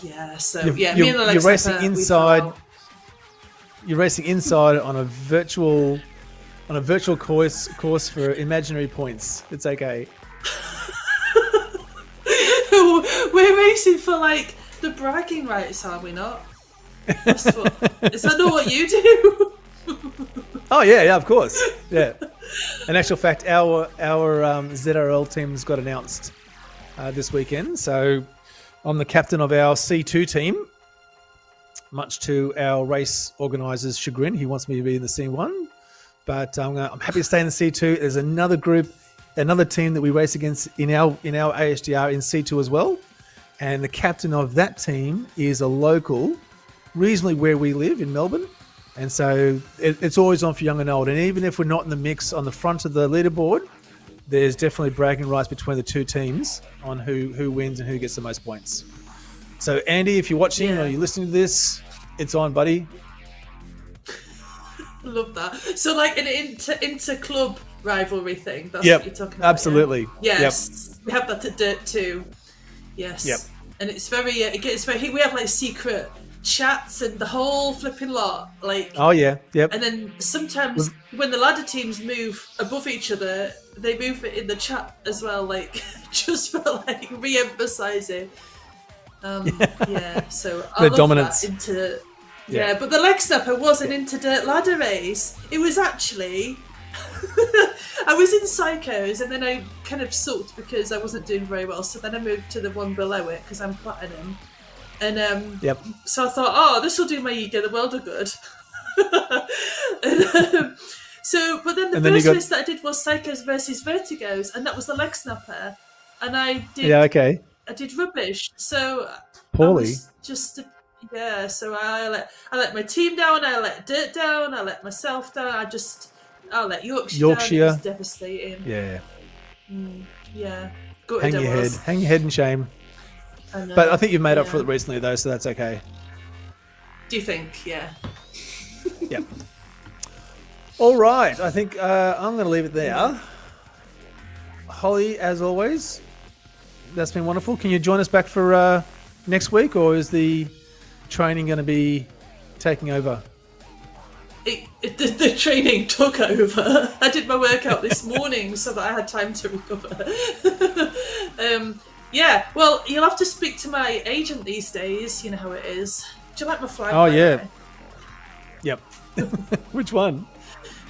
Yeah, so, me and the you're racing inside. You're racing inside on a virtual course for imaginary points. It's okay. We're racing for, like, the bragging rights, are we not? Is that not what you do? Oh yeah, of course. Yeah. In actual fact, our ZRL team's got announced this weekend. So I'm the captain of our C2 team, much to our race organiser's chagrin. He wants me to be in the C1, but I'm happy to stay in the C2. There's another group, another team that we race against in our ASDR in C2 as well. And the captain of that team is a local, reasonably where we live in Melbourne. And so it's always on for young and old. And even if we're not in the mix on the front of the leaderboard, there's definitely bragging rights between the two teams on who wins and who gets the most points. So, Andy, if you're watching or you're listening to this, it's on, buddy. Love that. So, like an inter-club rivalry thing. That's what you're talking about. Absolutely. Yeah? Yes. We have that at Dirt too. Yes. Yep. And it's very, it gets very, we have like secret chats and the whole flipping lot, like. Oh yeah, yep. And then sometimes when the ladder teams move above each other, they move it in the chat as well, like just for like re-emphasizing. Yeah. So I love dominance. That but the leg snapper was an inter-dirt ladder race. It was actually. I was in Psychos and then I kind of sucked because I wasn't doing very well. So then I moved to the one below it because I'm platinum. And so I thought, this will do my ego the world of good. But then the first race that I did was Psychos versus Vertigos, and that was the leg snapper. And I did, I did rubbish. So poorly. I was just, So I let my team down. I let Dirt down. I let myself down. I let Yorkshire down. It was devastating. Yeah. Yeah. Hang your head in shame. But I think you've made up for it recently, though, so that's okay. Do you think? Yeah. Yep. All right. I think I'm going to leave it there. Holly, as always, that's been wonderful. Can you join us back for next week, or is the training going to be taking over? The training took over. I did my workout this morning so that I had time to recover. Yeah, well, you'll have to speak to my agent these days. You know how it is. Do you like my flag? Oh, yeah. Yep. Which one?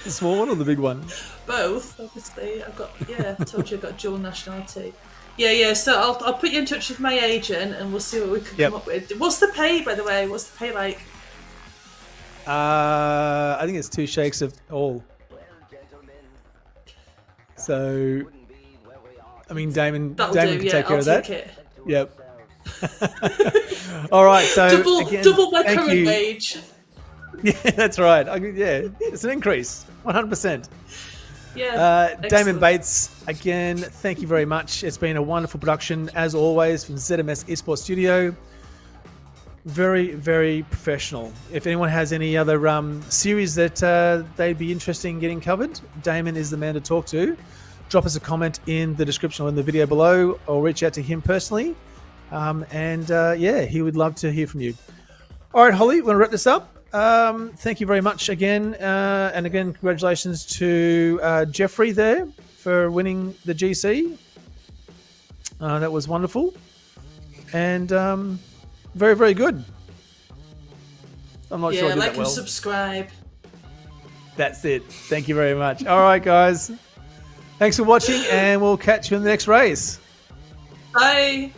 The small one or the big one? Both, obviously. I told you I've got dual nationality. Yeah, so I'll put you in touch with my agent and we'll see what we can come up with. What's the pay, by the way? What's the pay like? I think it's 2 shakes of all. So... I mean, Damon can take care of that. It. Yep. All right, so double my current wage. Yeah, that's right. It's an increase, 100%. Yeah. Damon Bates, again, thank you very much. It's been a wonderful production, as always, from ZMS Esports Studio. Very, very professional. If anyone has any other series that they'd be interested in getting covered, Damon is the man to talk to. Drop us a comment in the description or in the video below, or reach out to him personally. He would love to hear from you. All right, Holly, we're going to wrap this up. Thank you very much again. And again, congratulations to Jeffrey there for winning the GC. That was wonderful. And very, very good. I'm not sure I did that well. And subscribe. That's it. Thank you very much. All right, guys. Thanks for watching, and we'll catch you in the next race. Bye.